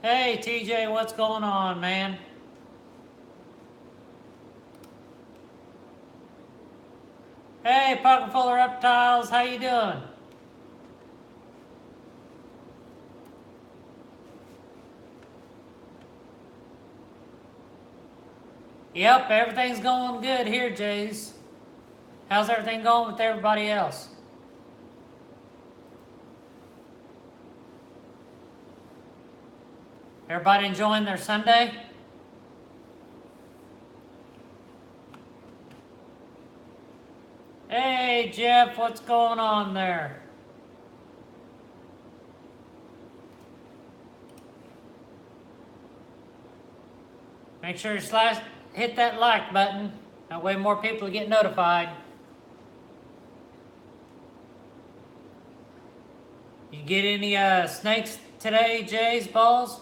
Hey TJ, what's going on, man? Hey, pocket full of reptiles, how you doing? Yep, everything's going good here, Jays. How's everything going with everybody else? Everybody enjoying their Sunday? Hey Jeff, what's going on there? Make sure you hit that like button. That way more people get notified. You get any snakes today, Jays, balls?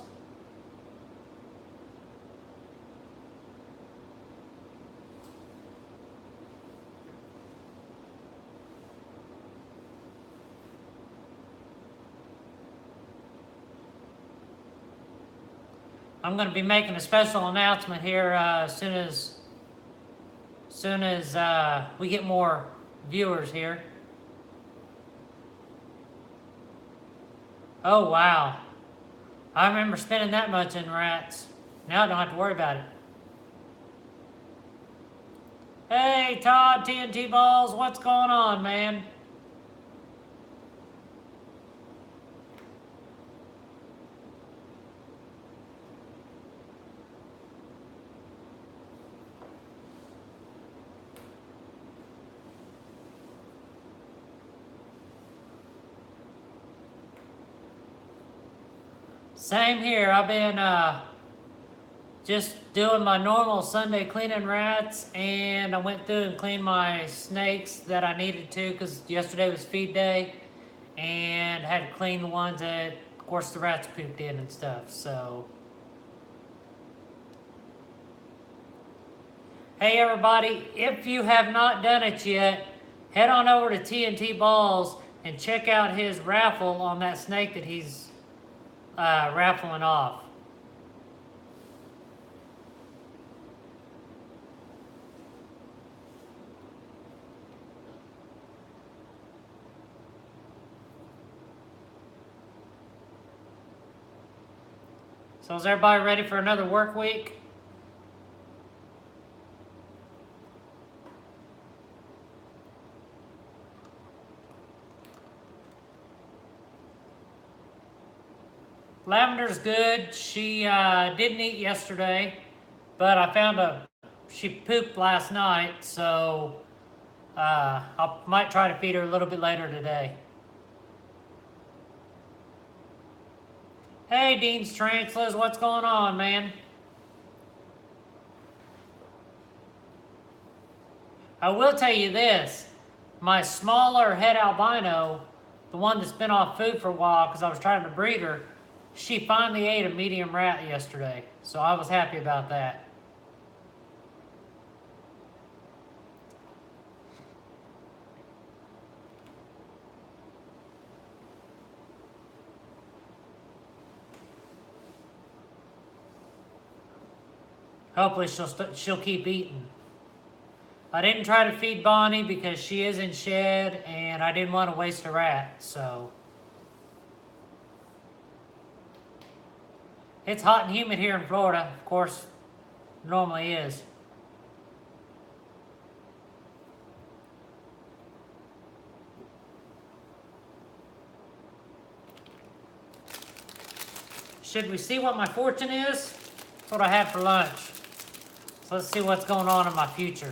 I'm going to be making a special announcement here as soon as we get more viewers here. Oh wow, I remember spending that much in rats. Now I don't have to worry about it. Hey Todd, TNT balls, what's going on, man? Same here. I've been just doing my normal Sunday cleaning rats, and I went through and cleaned my snakes that I needed to because yesterday was feed day, and had to clean the ones that, of course, the rats pooped in and stuff. So, hey everybody, if you have not done it yet, head on over to TNT Balls and check out his raffle on that snake that he's raffling off. So is everybody ready for another work week? Lavender's good. She didn't eat yesterday, but I found she pooped last night, so I might try to feed her a little bit later today. Hey, Dean's Tarantulas, what's going on, man? I will tell you this. My smaller head albino, the one that's been off food for a while because I was trying to breed her, she finally ate a medium rat yesterday, so I was happy about that. Hopefully she'll keep eating. I didn't try to feed Bonnie because she is in shed and I didn't want to waste a rat, so. It's hot and humid here in Florida, of course, normally is. Should we see what my fortune is? That's what I had for lunch. So let's see what's going on in my future.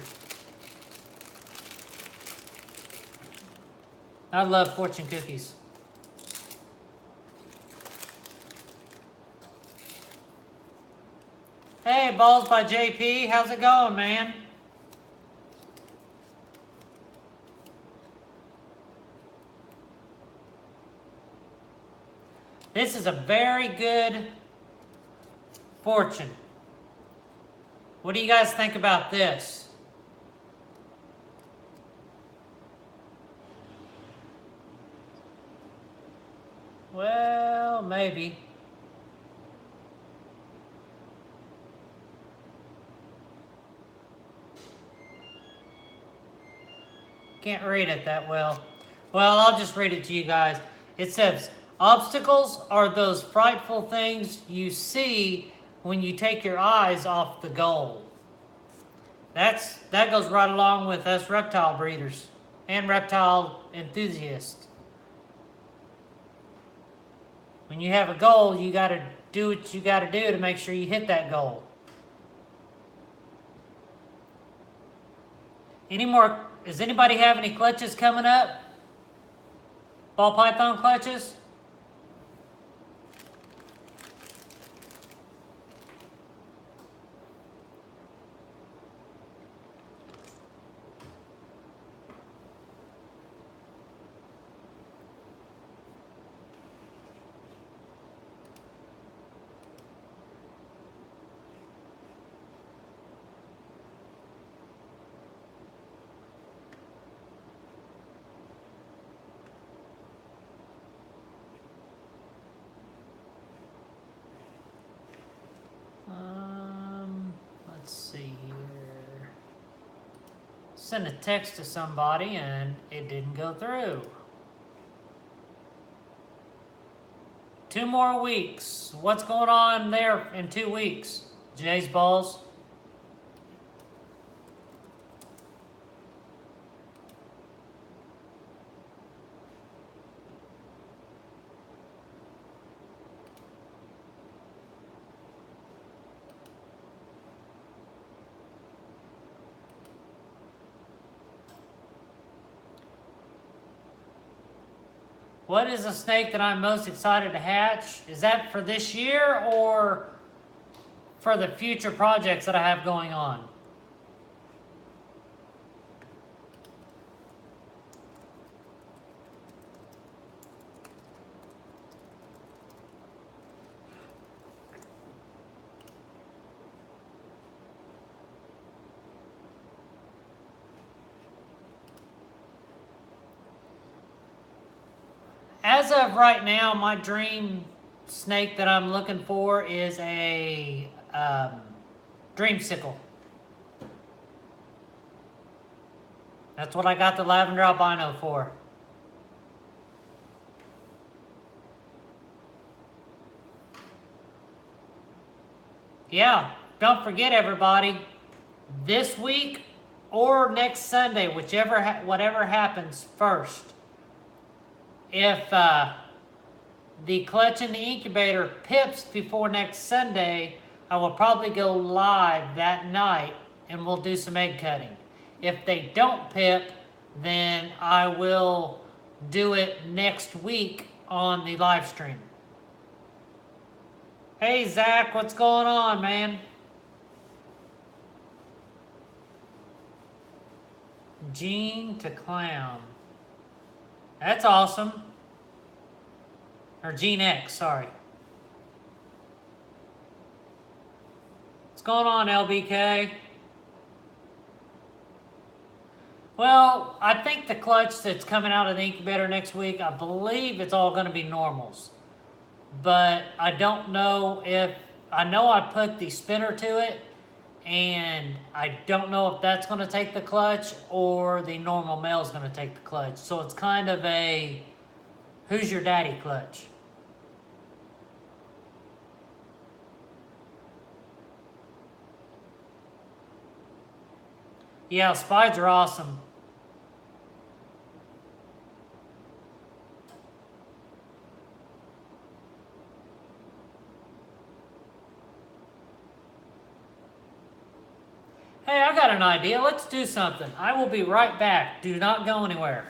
I love fortune cookies. Hey, Balls by JP, how's it going, man? This is a very good fortune. What do you guys think about this? Well, maybe. Can't read it that well. Well, I'll just read it to you guys. It says, obstacles are those frightful things you see when you take your eyes off the goal. That goes right along with us reptile breeders and reptile enthusiasts. When you have a goal, you got to do what you got to do to make sure you hit that goal. Does anybody have any clutches coming up? Ball python clutches? Let's see here. Send a text to somebody and it didn't go through. 2 more weeks. What's going on there in 2 weeks? Jay's balls. What is the snake that I'm most excited to hatch? Is that for this year or for the future projects that I have going on? As of right now, my dream snake that I'm looking for is a dreamsicle. That's what I got the lavender albino for. Yeah, don't forget everybody, this week or next Sunday, whatever happens first. If the clutch in the incubator pips before next Sunday, I will probably go live that night and we'll do some egg cutting. If they don't pip, then I will do it next week on the live stream. Hey Zach, what's going on, man? Gene to clown. That's awesome. Or Gene X, sorry. What's going on, LBK? Well, I think the clutch that's coming out of the incubator next week, I believe it's all going to be normals. But I don't know if... I know I put the spinner to it, and I don't know if that's going to take the clutch or the normal male is going to take the clutch. So it's kind of a who's your daddy clutch. Yeah, spides are awesome. Hey, I got an idea. Let's do something. I will be right back. Do not go anywhere.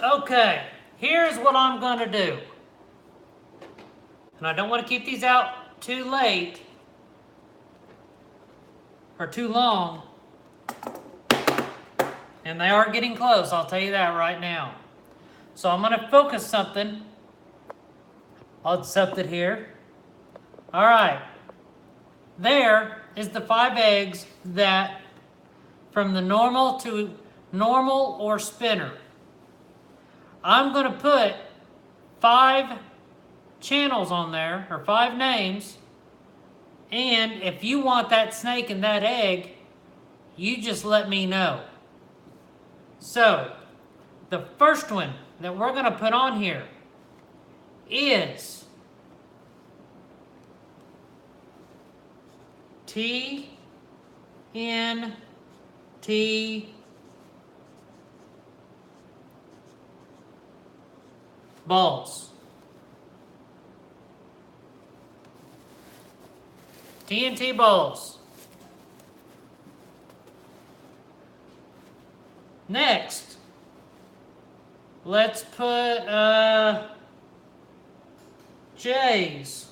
Okay, here's what I'm going to do. And I don't want to keep these out too late or too long. And they are getting close, I'll tell you that right now. So I'm going to focus something. I'll accept it here. All right. There is the 5 eggs that from the normal to normal or spinner. I'm going to put 5 channels on there, or 5 names. And if you want that snake and that egg, you just let me know. So, the first one that we're going to put on here is TNT balls. TNT balls. Next, let's put J's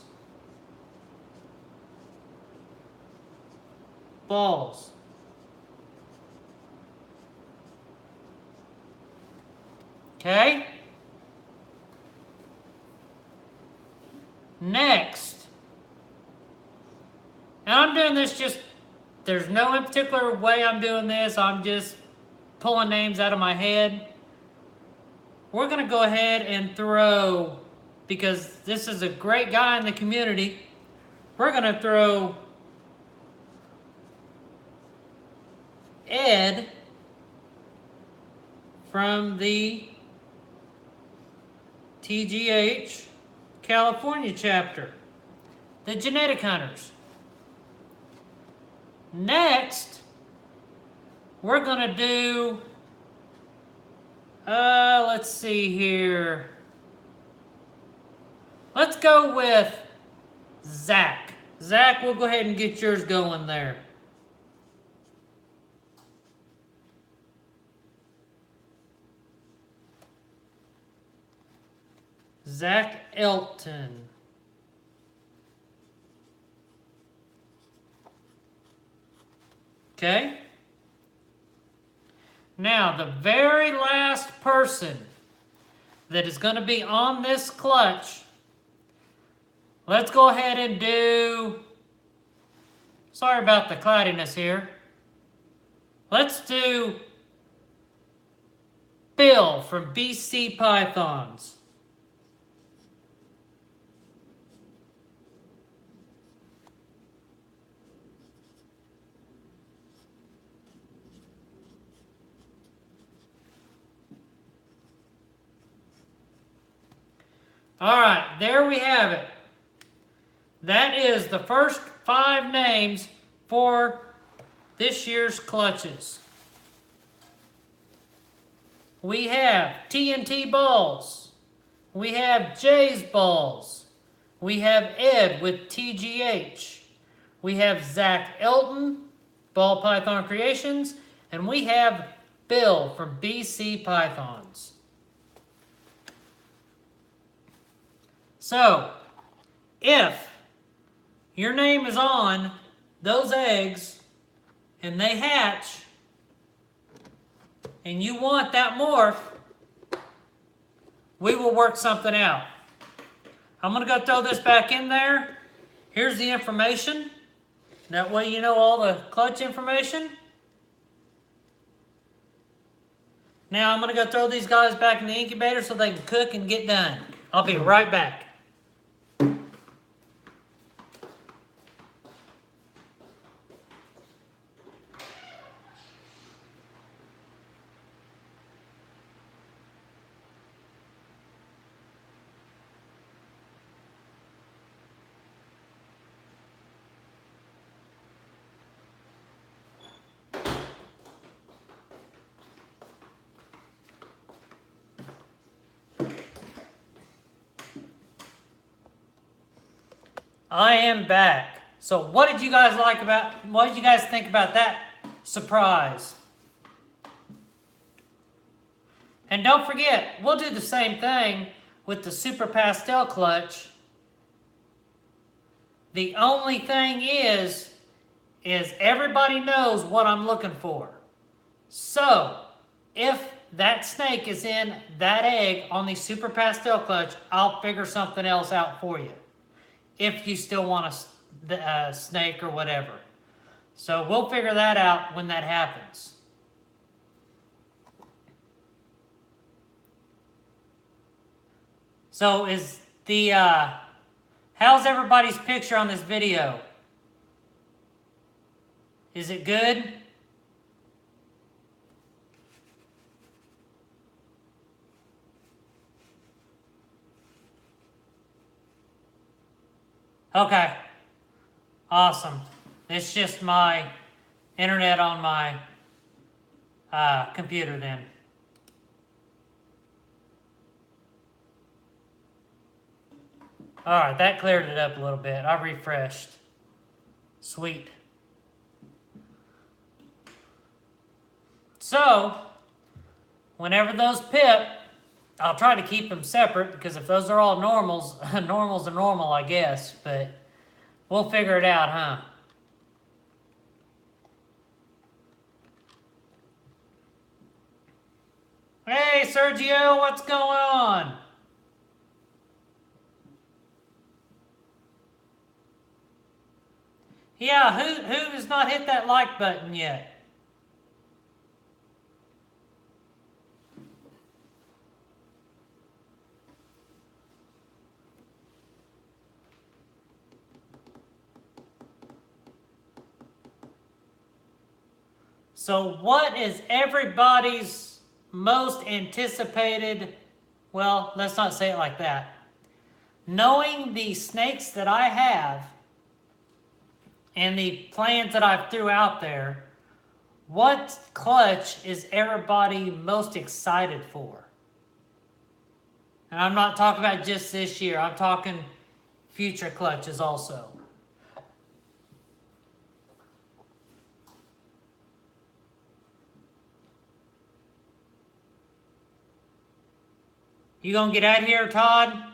balls. Okay? Next, and I'm doing this just, there's no in particular way I'm doing this, I'm just pulling names out of my head. We're going to go ahead and throw, because this is a great guy in the community, we're going to throw Ed from the TGH California chapter, the Genetic Hunters. Next, we're going to do, let's see here. Let's go with Zach. Zach, we'll go ahead and get yours going there. Zach Elton. Okay? Now, the very last person that is going to be on this clutch, let's go ahead and do, sorry about the cloudiness here. Let's do Bill from BC Pythons. All right, there we have it. That is the first 5 names for this year's clutches. We have TNT balls. We have Jay's balls. We have Ed with TGH. We have Zach Elton, Ball Python Creations. And we have Bill from BC Pythons. So, if your name is on those eggs and they hatch and you want that morph, we will work something out. I'm going to go throw this back in there. Here's the information. That way you know all the clutch information. Now I'm going to go throw these guys back in the incubator so they can cook and get done. I'll be right back. I am back. So what did you guys think about that surprise? And don't forget, we'll do the same thing with the Super Pastel clutch. The only thing is everybody knows what I'm looking for. So, if that snake is in that egg on the Super Pastel clutch, I'll figure something else out for you. If you still want a snake or whatever. So we'll figure that out when that happens. So is the, how's everybody's picture on this video? Is it good? Okay. Awesome. It's just my internet on my computer then. Alright, that cleared it up a little bit. I refreshed. Sweet. So, whenever those pip, I'll try to keep them separate because if those are all normals, normals are normal, I guess. But we'll figure it out, huh? Hey, Sergio, what's going on? Yeah, who has not hit that like button yet? So what is everybody's most anticipated, well, let's not say it like that. Knowing the snakes that I have and the plans that I've threw out there, what clutch is everybody most excited for? And I'm not talking about just this year, I'm talking future clutches also. You gonna get out of here, Todd?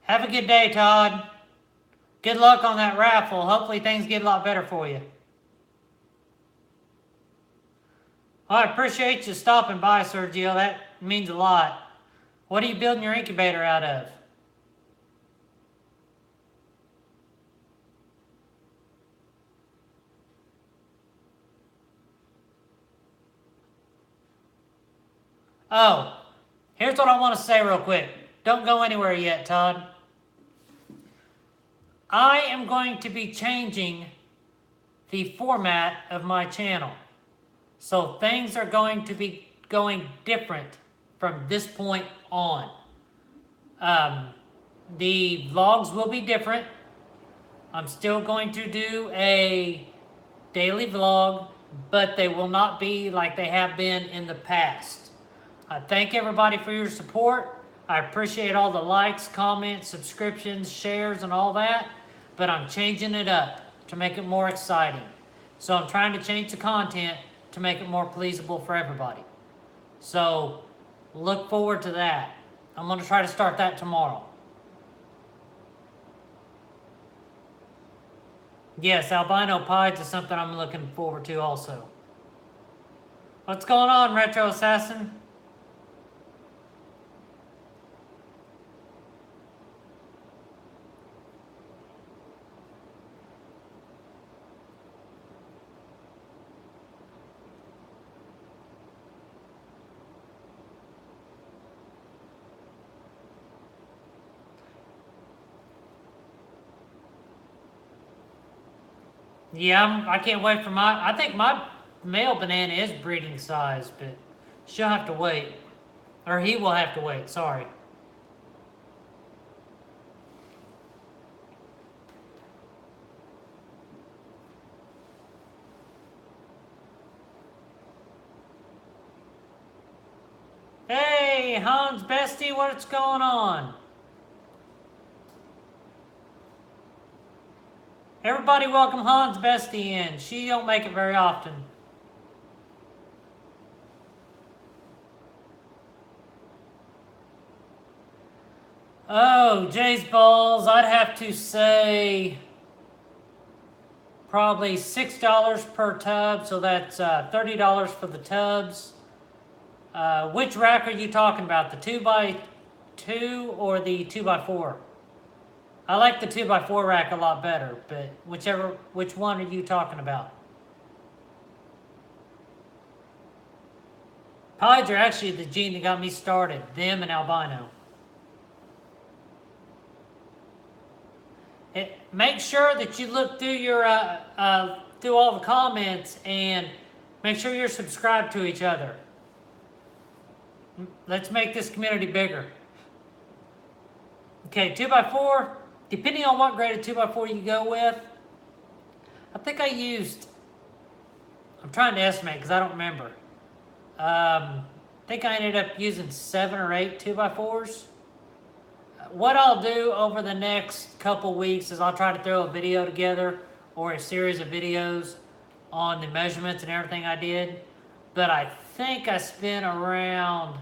Have a good day, Todd. Good luck on that raffle. Hopefully things get a lot better for you. I appreciate you stopping by, Sergio. That means a lot. What are you building your incubator out of? Oh, here's what I want to say real quick. Don't go anywhere yet, Todd. I am going to be changing the format of my channel. So things are going to be going different from this point on. The vlogs will be different. I'm still going to do a daily vlog, but they will not be like they have been in the past. I thank everybody for your support. I appreciate all the likes, comments, subscriptions, shares, and all that, but I'm changing it up to make it more exciting. So I'm trying to change the content to make it more pleasable for everybody. So look forward to that. I'm going to try to start that tomorrow. Yes, albino pies is something I'm looking forward to also. What's going on, Retro Assassin? Yeah, I can't wait for I think my male banana is breeding size, but she'll have to wait. Or he will have to wait, sorry. Hey, Hans Bestie, what's going on? Everybody welcome Hans Bestie in. She don't make it very often. Oh, Jay's balls, I'd have to say probably $6 per tub, so that's $30 for the tubs. Which rack are you talking about? The 2x2 or the 2x4? I like the 2x4 rack a lot better, but which one are you talking about? Pieds are actually the gene that got me started, them and albino. Make sure that you look through your through all the comments and make sure you're subscribed to each other. Let's make this community bigger. Okay, 2x4, depending on what grade of 2x4 you go with, I think I used, I'm trying to estimate because I don't remember. I think I ended up using 7 or 8 2x4s. What I'll do over the next couple weeks is I'll try to throw a video together or a series of videos on the measurements and everything I did. But I think I spent around,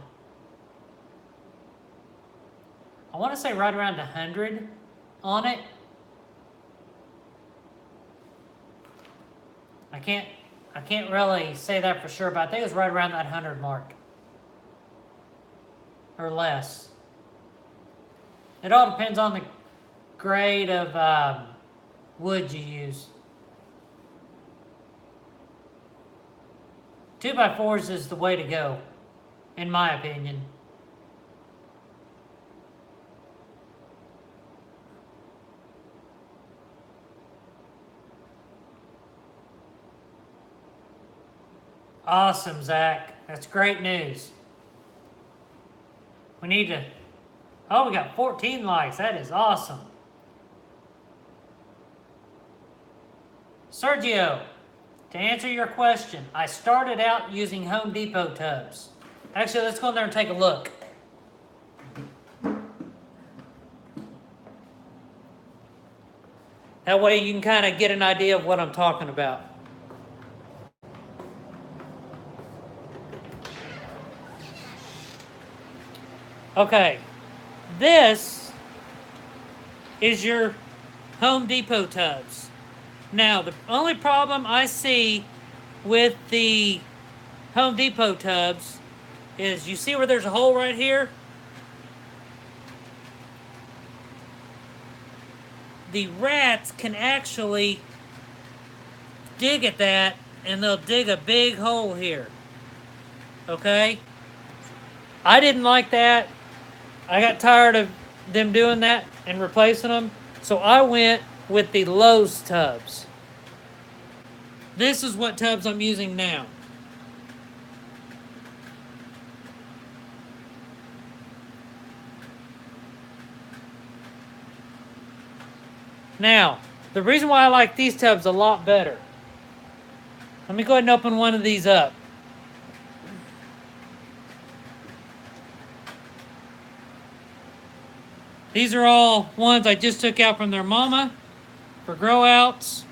I want to say right around 100 on it. I can't really say that for sure, but I think it was right around that 100 mark. Or less. It all depends on the grade of wood you use. 2x4s is the way to go, in my opinion. Awesome, Zach. That's great news. We need to... Oh, we got 14 likes. That is awesome. Sergio, to answer your question, I started out using Home Depot tubs. Actually, let's go in there and take a look. That way you can kind of get an idea of what I'm talking about. Okay. This is your Home Depot tubs. Now, the only problem I see with the Home Depot tubs is you see where there's a hole right here? The rats can actually dig at that and they'll dig a big hole here. Okay? I didn't like that. I got tired of them doing that and replacing them, so I went with the Lowe's tubs. This is what tubs I'm using now. Now, the reason why I like these tubs a lot better, let me go ahead and open one of these up. These are all ones I just took out from their mama for grow outs.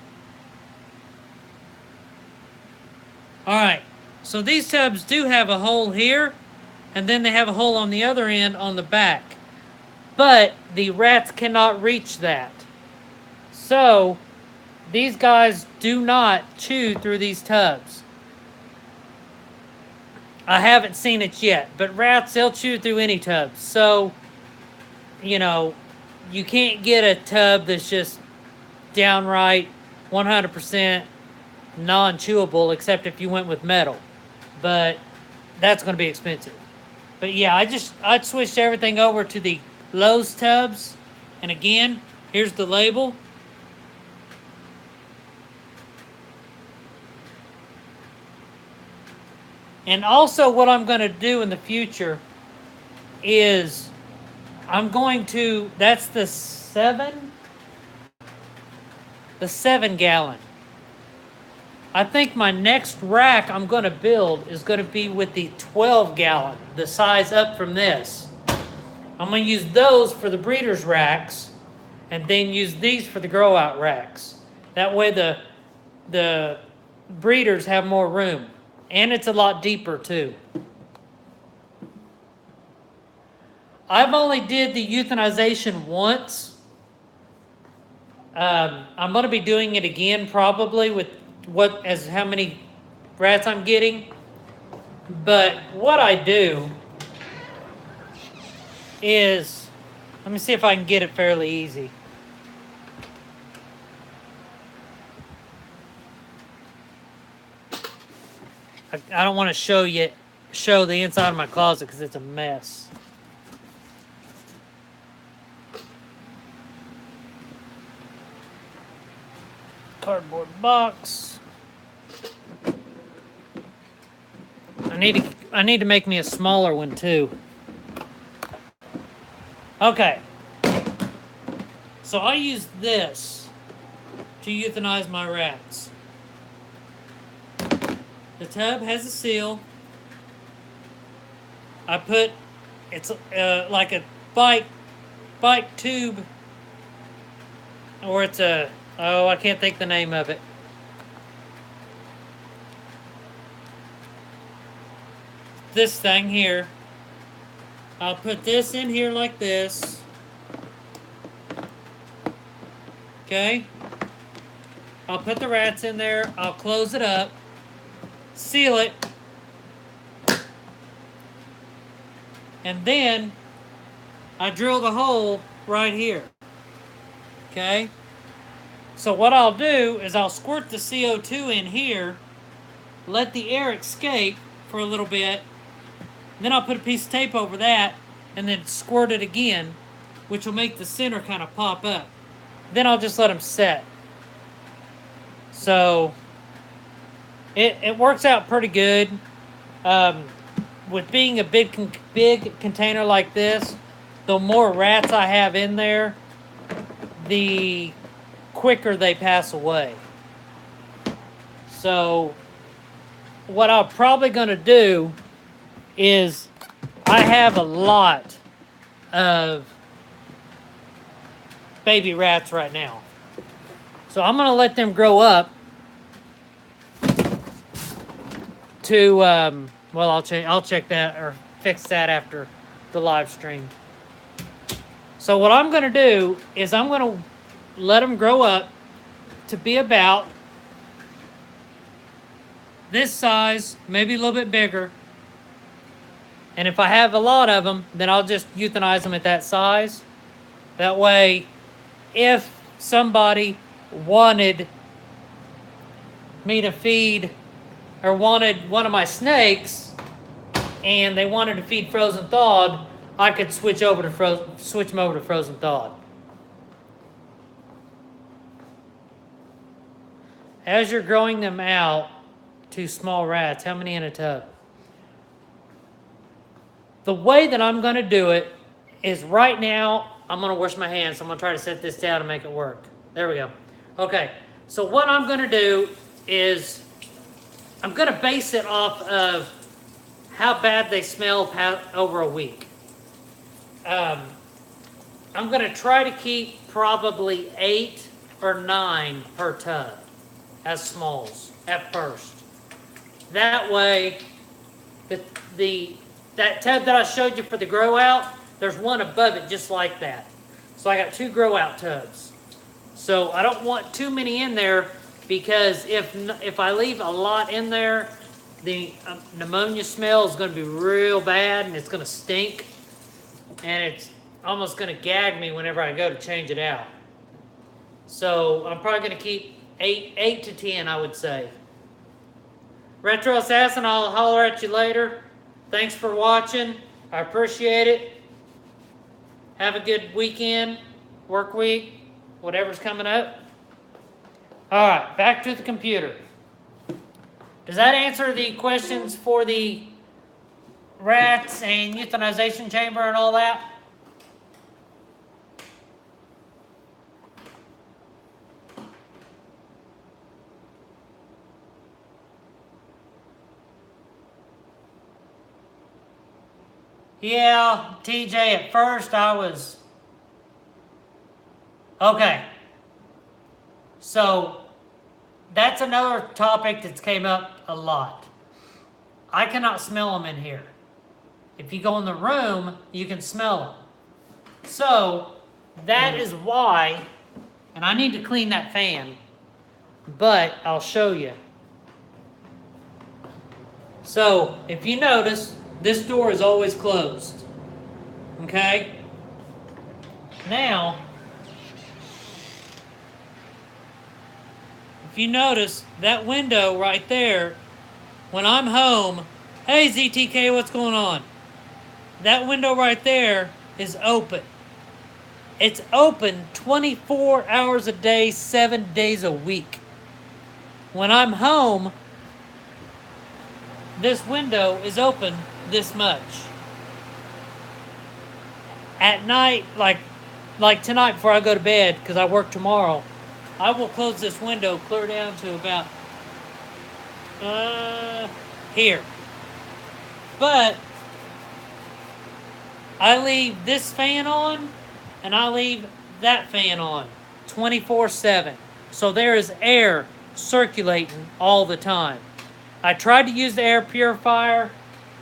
Alright, so these tubs do have a hole here, and then they have a hole on the other end on the back. But the rats cannot reach that. So, these guys do not chew through these tubs. I haven't seen it yet, but rats, they'll chew through any tubs. So, you know, you can't get a tub that's just downright 100% non-chewable, except if you went with metal. But that's going to be expensive. But yeah, I switched everything over to the Lowe's tubs. And again, here's the label. And also what I'm going to do in the future is I'm going to, that's the 7 gallon. I think my next rack I'm going to build is going to be with the 12 gallon, the size up from this. I'm going to use those for the breeders racks and then use these for the grow out racks. That way the breeders have more room. And it's a lot deeper too. I've only did the euthanization once. I'm going to be doing it again probably with how many rats I'm getting. But what I do is, let me see if I can get it fairly easy. I don't want to show the inside of my closet because it's a mess. Cardboard box. I need to make me a smaller one too. Okay. So I use this to euthanize my rats. The tub has a seal. I put, it's like a bike tube, or it's I can't think the name of it. This thing here. I'll put this in here like this. Okay. I'll put the rats in there. I'll close it up. Seal it. And then I drill the hole right here. Okay. So what I'll do is I'll squirt the CO2 in here, let the air escape for a little bit, then I'll put a piece of tape over that and then squirt it again, which will make the center kind of pop up. Then I'll just let them set. So it works out pretty good. With being a big container like this, the more rats I have in there, the quicker they pass away. So what I'm probably going to do is, I have a lot of baby rats right now. So I'm going to let them grow up to, well, I'll check that or fix that after the live stream. So what I'm going to do is I'm going to let them grow up to be about this size, maybe a little bit bigger. And if I have a lot of them, then I'll just euthanize them at that size. That way, if somebody wanted me to feed, or wanted one of my snakes, and they wanted to feed frozen thawed, I could switch them over to frozen thawed. As you're growing them out to small rats, how many in a tub? The way that I'm going to do it is, right now, I'm going to wash my hands. So I'm going to try to set this down and make it work. There we go. Okay, so what I'm going to do is, I'm going to base it off of how bad they smell over a week. I'm going to try to keep probably 8 or 9 per tub as smalls at first. That way, that tub that I showed you for the grow out, there's one above it just like that. So I got 2 grow out tubs. So I don't want too many in there, because if I leave a lot in there, the pneumonia smell is going to be real bad, and it's going to stink, and it's almost going to gag me whenever I go to change it out. So I'm probably going to keep 8 to 10, I would say. Retro Assassin, I'll holler at you later. Thanks for watching. I appreciate it. Have a good weekend, work week, whatever's coming up. All right, back to the computer. Does that answer the questions for the rats and euthanization chamber and all that? Yeah, TJ, at first I was... Okay. So, that's another topic that's came up a lot. I cannot smell them in here. If you go in the room, you can smell them. So that is why, and I need to clean that fan, but I'll show you. So if you notice, this door is always closed. Okay? Now, if you notice, that window right there, when I'm home, hey ZTK, what's going on? That window right there is open. It's open 24 hours a day, 7 days a week. When I'm home, this window is open this much. At night, like tonight before I go to bed, because I work tomorrow, I will close this window clear down to about here. But I leave this fan on and I leave that fan on 24/7. So there is air circulating all the time. I tried to use the air purifier.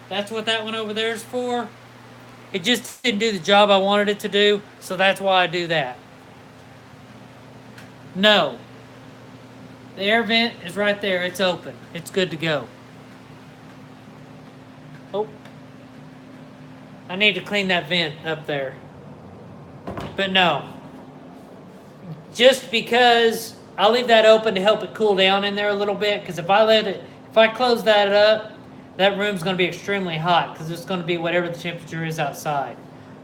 That's what that one over there is for. It just didn't do the job I wanted it to do, so that's why I do that. No. The air vent is right there. It's open. It's good to go. Oh. I need to clean that vent up there. But no. Just because I'll leave that open to help it cool down in there a little bit, because if I close that up, that room's going to be extremely hot because it's going to be whatever the temperature is outside.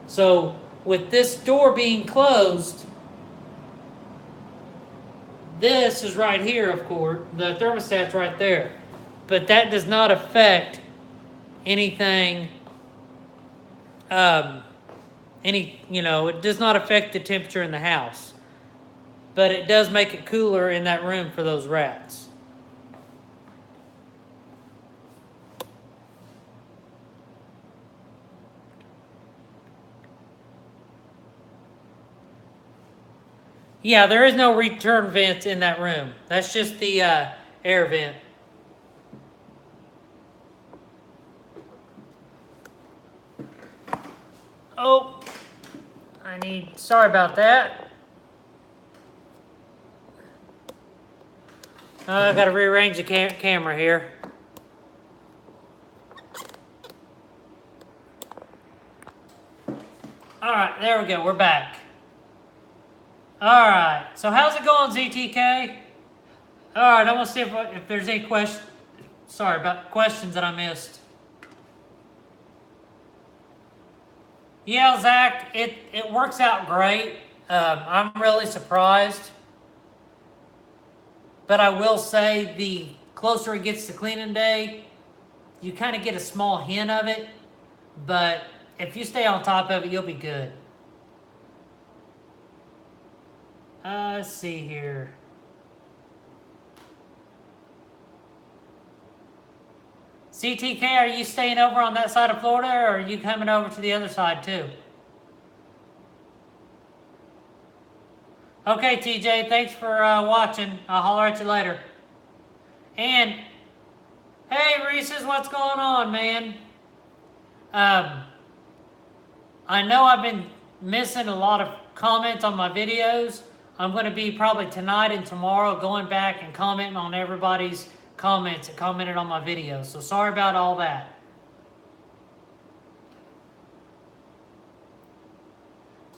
So with this door being closed, this is right here, of course. The thermostat's right there. But that does not affect anything, it does not affect the temperature in the house. But it does make it cooler in that room for those rats. Yeah, there is no return vents in that room. That's just the air vent. Oh, sorry about that. I've got to rearrange the camera here. All right, there we go. We're back. All right. So how's it going, ZTK? All right. I want to see if there's any questions. Sorry about questions that I missed. Yeah, Zach, it works out great. I'm really surprised. But I will say the closer it gets to cleaning day, you kind of get a small hint of it. But if you stay on top of it, you'll be good. Let's see here. CTK, are you staying over on that side of Florida, or are you coming over to the other side too? Okay, TJ, thanks for watching. I'll holler at you later. And, hey, Reese's, what's going on, man? I know I've been missing a lot of comments on my videos. I'm going to be probably tonight and tomorrow going back and commenting on everybody's comments that commented on my videos. So sorry about all that.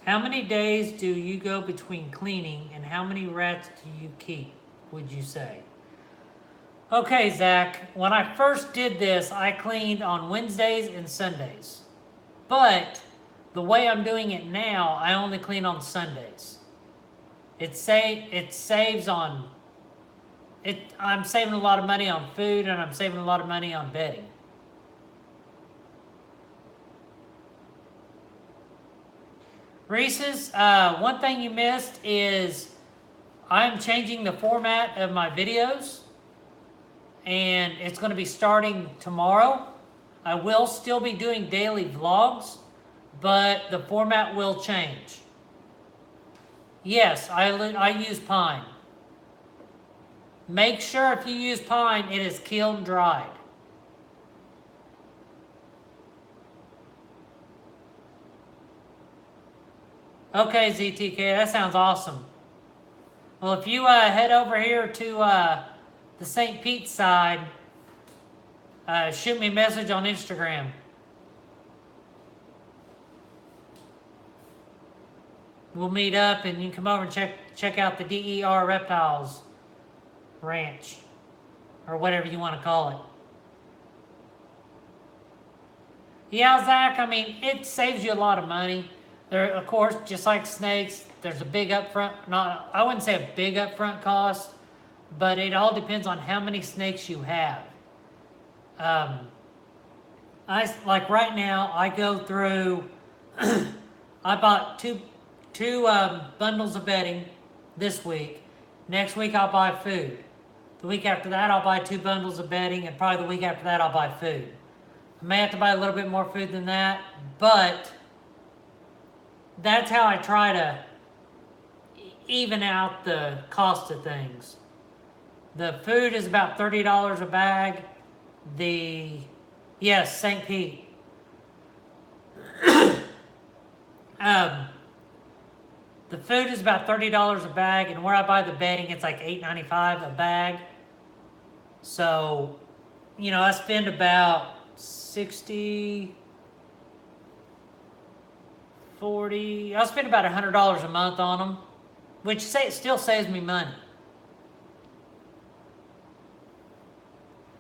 How many days do you go between cleaning, and how many rats do you keep, would you say? Okay, Zach, when I first did this, I cleaned on Wednesdays and Sundays. But the way I'm doing it now, I only clean on Sundays. It saves on... I'm saving a lot of money on food, and I'm saving a lot of money on bedding. Reese's, one thing you missed is I'm changing the format of my videos, and it's going to be starting tomorrow. I will still be doing daily vlogs, but the format will change. Yes, I use Pine. Make sure if you use pine, it is kiln dried. Okay, ZTK, that sounds awesome. Well, if you head over here to the St. Pete side, shoot me a message on Instagram. We'll meet up and you can come over and check out the DER Reptiles Ranch, or whatever you want to call it. Yeah, Zach, I mean, it saves you a lot of money. There, of course, just like snakes, there's a big upfront, I wouldn't say a big upfront cost, but it all depends on how many snakes you have. Like right now, I go through, I bought two bundles of bedding this week. Next week, I'll buy food. The week after that, I'll buy 2 bundles of bedding, and probably the week after that, I'll buy food. I may have to buy a little bit more food than that, but that's how I try to even out the cost of things. The food is about $30 a bag. Yes, St. Pete. The food is about $30 a bag, and where I buy the bedding, it's like $8.95 a bag. So, you know, I spend about 60, 40, I'll spend about $100 a month on them, which still saves me money.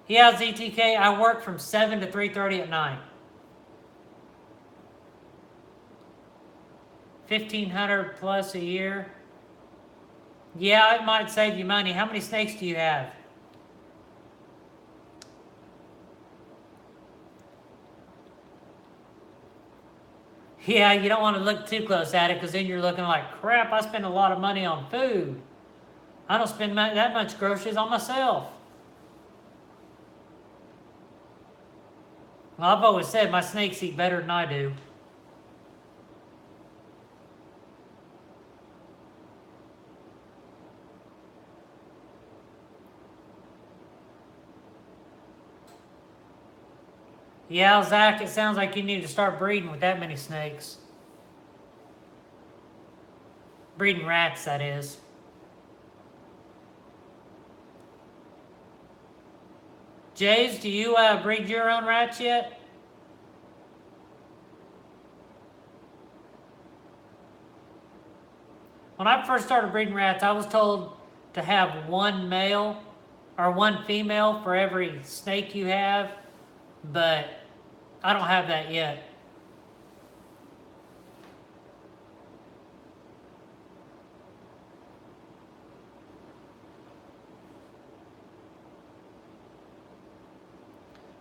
Yeah, ZTK, I work from 7 to 3:30 at night. 1,500 plus a year. Yeah, it might save you money. How many snakes do you have? Yeah, you don't want to look too close at it because then you're looking like, crap, I spend a lot of money on food. I don't spend that much groceries on myself. Well, I've always said my snakes eat better than I do. Yeah, Zach, it sounds like you need to start breeding with that many snakes. Breeding rats, that is. Jays, do you breed your own rats yet? When I first started breeding rats, I was told to have 1 male or 1 female for every snake you have, but I don't have that yet.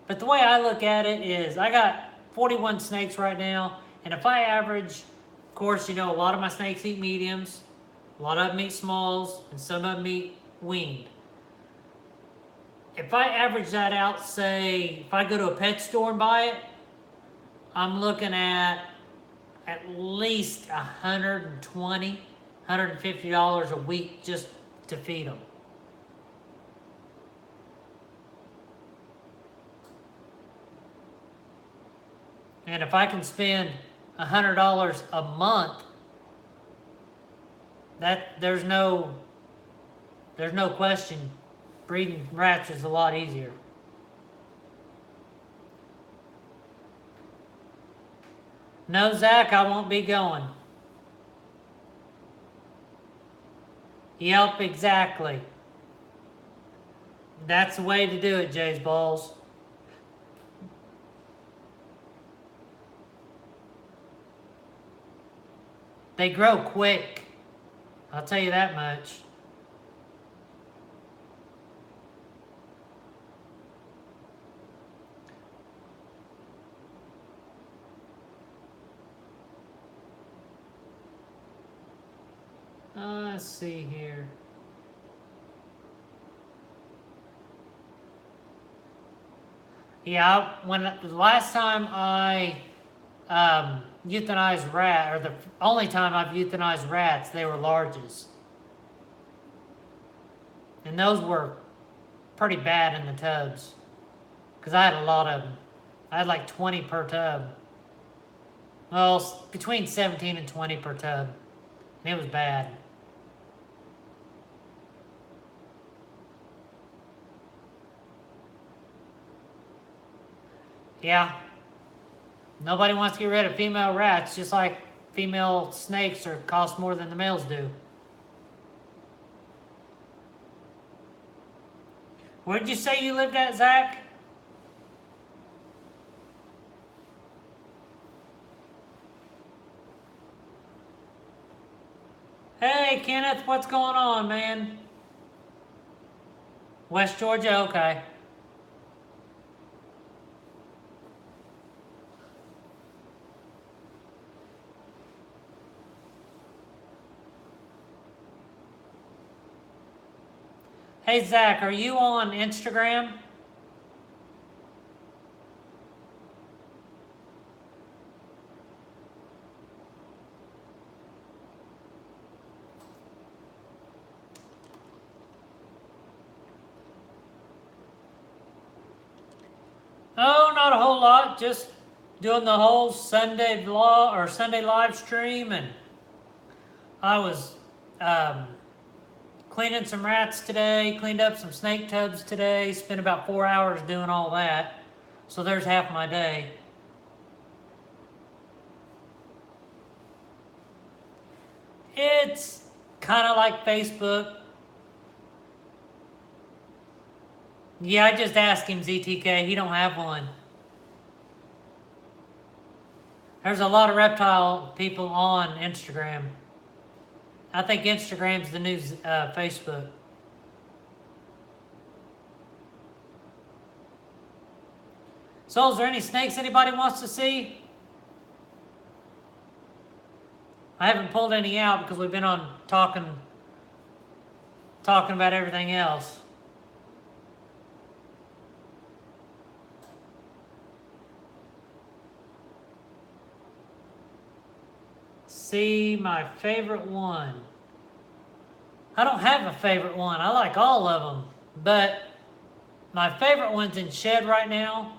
But the way I look at it is I got 41 snakes right now, and if I average, of course, you know, a lot of my snakes eat mediums, a lot of them eat smalls, and some of them eat winged. If I average that out, say, if I go to a pet store and buy it, I'm looking at least $120, $150 a week just to feed them. And if I can spend $100 a month, there's no question, breeding rats is a lot easier. No, Zach, I won't be going. Yep, exactly. That's the way to do it, Jay's Balls. They grow quick. I'll tell you that much. Let's see here. Yeah, the last time I euthanized rat, or the only time I've euthanized rats, they were larges. And those were pretty bad in the tubs. Because I had a lot of them. I had like 20 per tub. Well, between 17 and 20 per tub. And it was bad. Yeah. Nobody wants to get rid of female rats, just like female snakes cost more than the males do. Where did you say you lived at, Zach? Hey, Kenneth, what's going on, man? West Georgia, okay. Hey, Zach, are you on Instagram? Oh, not a whole lot. Just doing the whole Sunday vlog or Sunday live stream, and I was cleaning some rats today, cleaned up some snake tubs today, spent about 4 hours doing all that. So there's half my day. It's kind of like Facebook. Yeah, I just asked him, ZTK. He don't have one. There's a lot of reptile people on Instagram. I think Instagram's the new Facebook. So is there any snakes anybody wants to see? I haven't pulled any out because we've been on talking about everything else. See my favorite one. I don't have a favorite one. I like all of them. But my favorite one's in shed right now,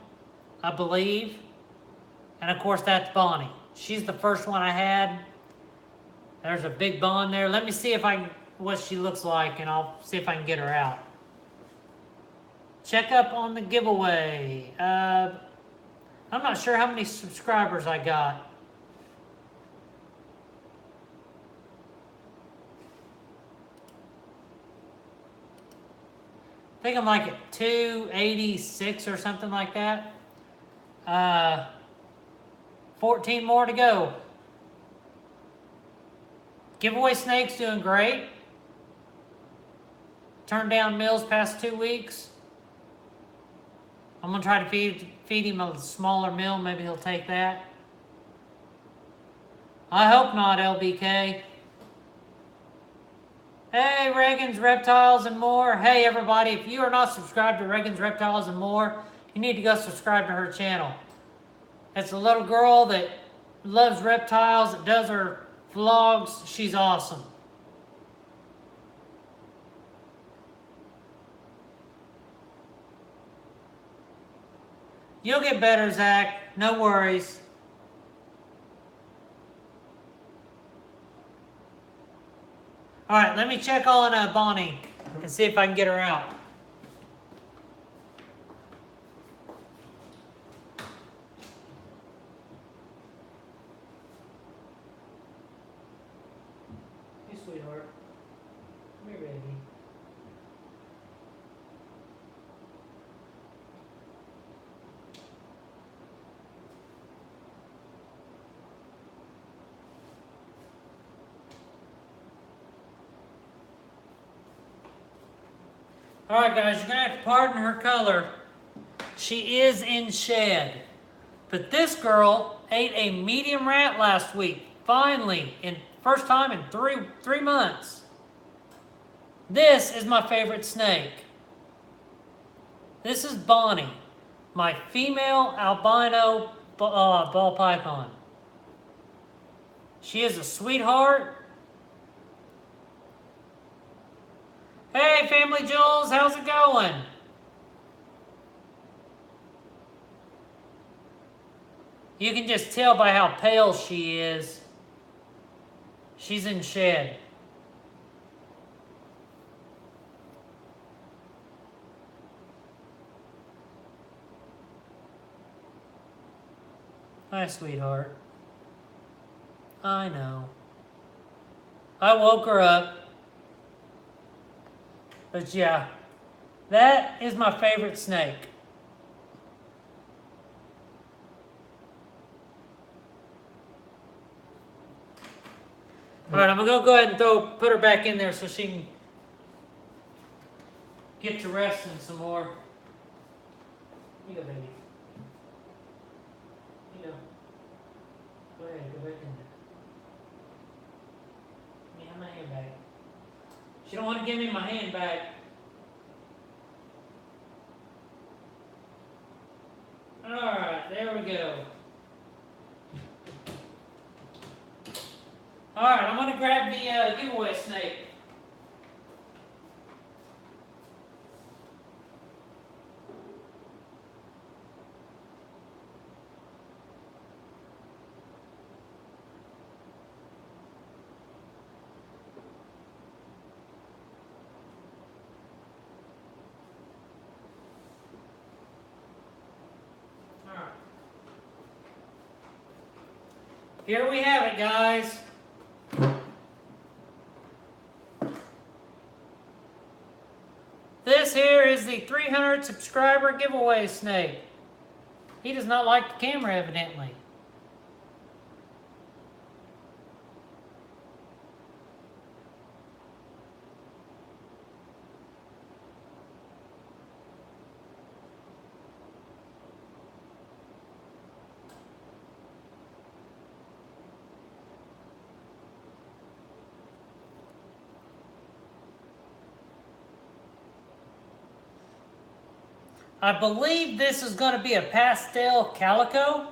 I believe. And of course that's Bonnie. She's the first one I had. There's a big bond there. Let me see what she looks like, and I'll see if I can get her out. Check up on the giveaway. I'm not sure how many subscribers I got. I think I'm like at 286 or something like that. 14 more to go. Giveaway snake's doing great. Turned down meals past 2 weeks. I'm gonna try to feed him a smaller meal. Maybe he'll take that. I hope not, LBK. Hey, Reagan's Reptiles and More. Hey, everybody, if you are not subscribed to Reagan's Reptiles and More, you need to go subscribe to her channel. It's a little girl that loves reptiles, that does her vlogs. She's awesome. You'll get better, Zach. No worries. All right, let me check on Bonnie and see if I can get her out. Hey, sweetheart. Come here, baby. Alright guys, you're going to have to pardon her color. She is in shed. But this girl ate a medium rat last week. Finally, first time in three months. This is my favorite snake. This is Bonnie, my female albino ball python. She is a sweetheart. Hey, Family Jules, how's it going? You can just tell by how pale she is. She's in shed. Hi, sweetheart. I know. I woke her up. But yeah, that is my favorite snake. All right, I'm gonna go ahead and put her back in there so she can get to resting some more. You go, baby. You go. Go ahead, go back in there. Let me have my hand back. She don't want to give me my hand back. All right, there we go. All right, I'm gonna grab the giveaway snake. All right. Here we have it, guys. This here is the 300 subscriber giveaway snake. He does not like the camera, evidently. I believe this is going to be a pastel calico.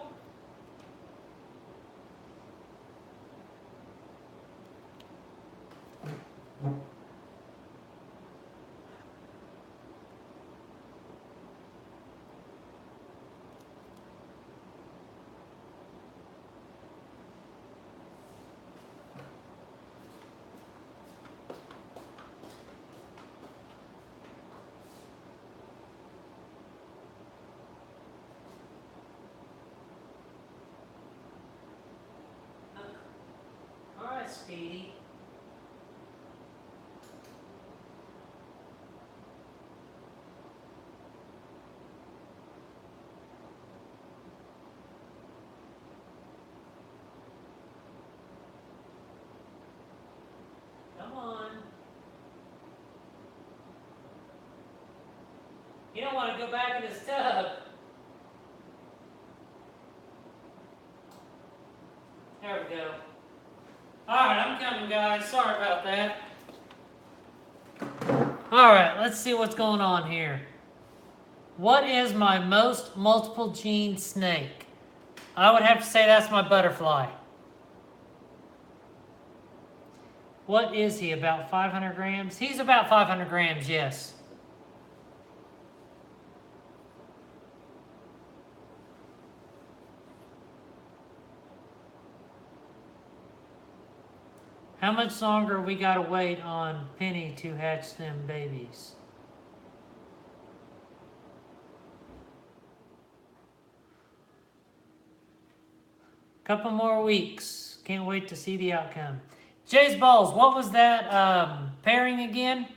All right, Speedy. Come on. You don't want to go back in this tub. There we go. Alright, I'm coming, guys. Sorry about that. Alright, let's see what's going on here. What is my most multiple gene snake? I would have to say that's my butterfly. What is he, about 500 grams? He's about 500 grams, yes. How much longer we gotta wait on Penny to hatch them babies? Couple more weeks. Can't wait to see the outcome. Jay's Balls, what was that pairing again?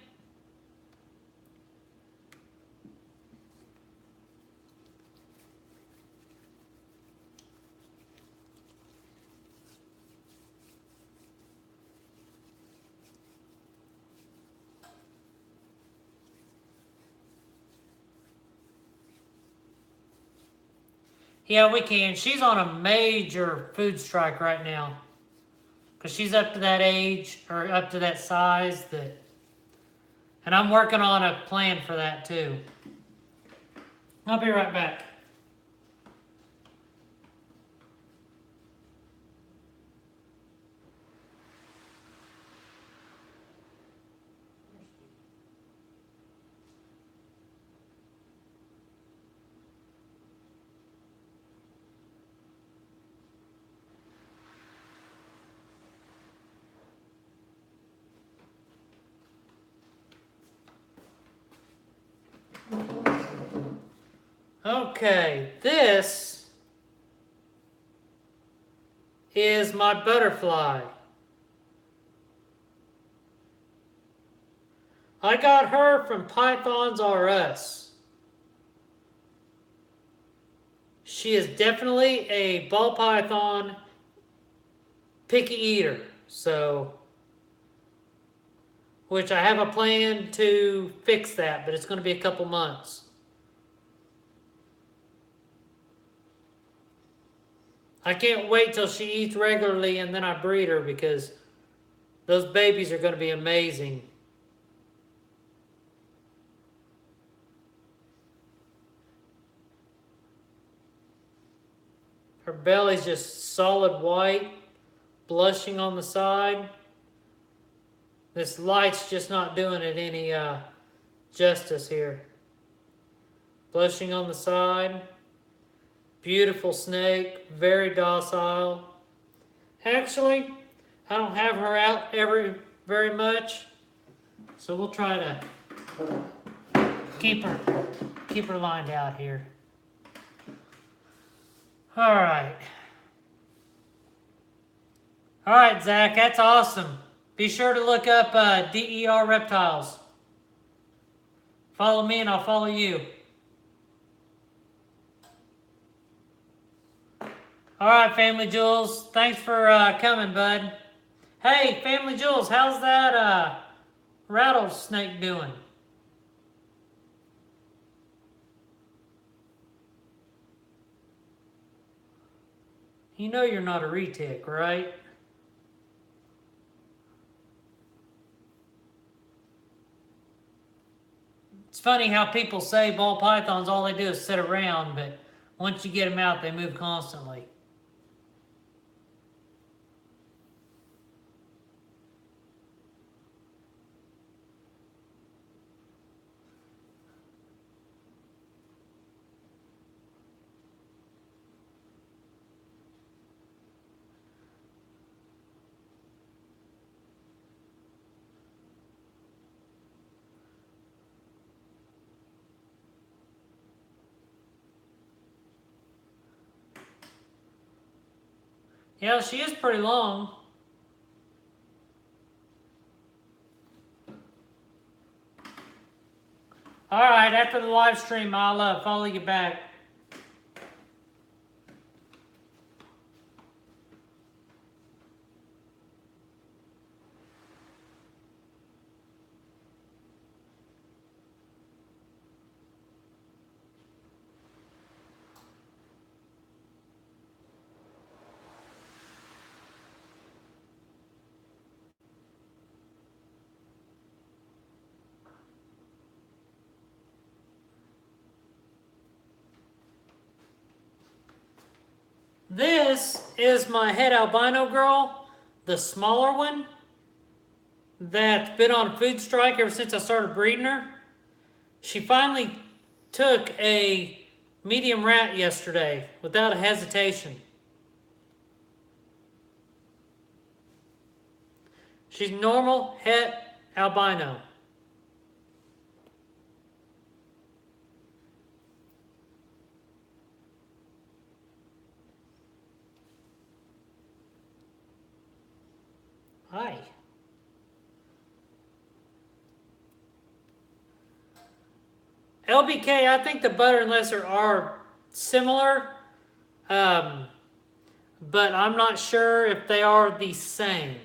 Yeah, we can. She's on a major food strike right now. Because she's up to that age, or up to that size that... And I'm working on a plan for that too. I'll be right back. Okay, this is my butterfly. I got her from Pythons R Us. She is definitely a ball python picky eater, so which I have a plan to fix that, but it's going to be a couple months. I can't wait till she eats regularly and then I breed her because those babies are going to be amazing. Her belly's just solid white, blushing on the side. This light's just not doing it any justice here. Blushing on the side. Beautiful snake, very docile. Actually, I don't have her out very much, so we'll try to keep her lined out here. All right, Zach, that's awesome. Be sure to look up DER Reptiles. Follow me and I'll follow you. All right, Family Jewels. Thanks for coming, bud. Hey, Family Jewels, how's that rattlesnake doing? You know you're not a retic, right? It's funny how people say ball pythons, all they do is sit around, but once you get them out, they move constantly. Yeah, she is pretty long. All right, after the live stream, I'll follow you back. This is my head albino girl, the smaller one, that's been on food strike ever since I started breeding her. She finally took a medium rat yesterday without a hesitation. She's normal het albino. Hi. LBK, I think the butter and lesser are similar, but I'm not sure if they are the same.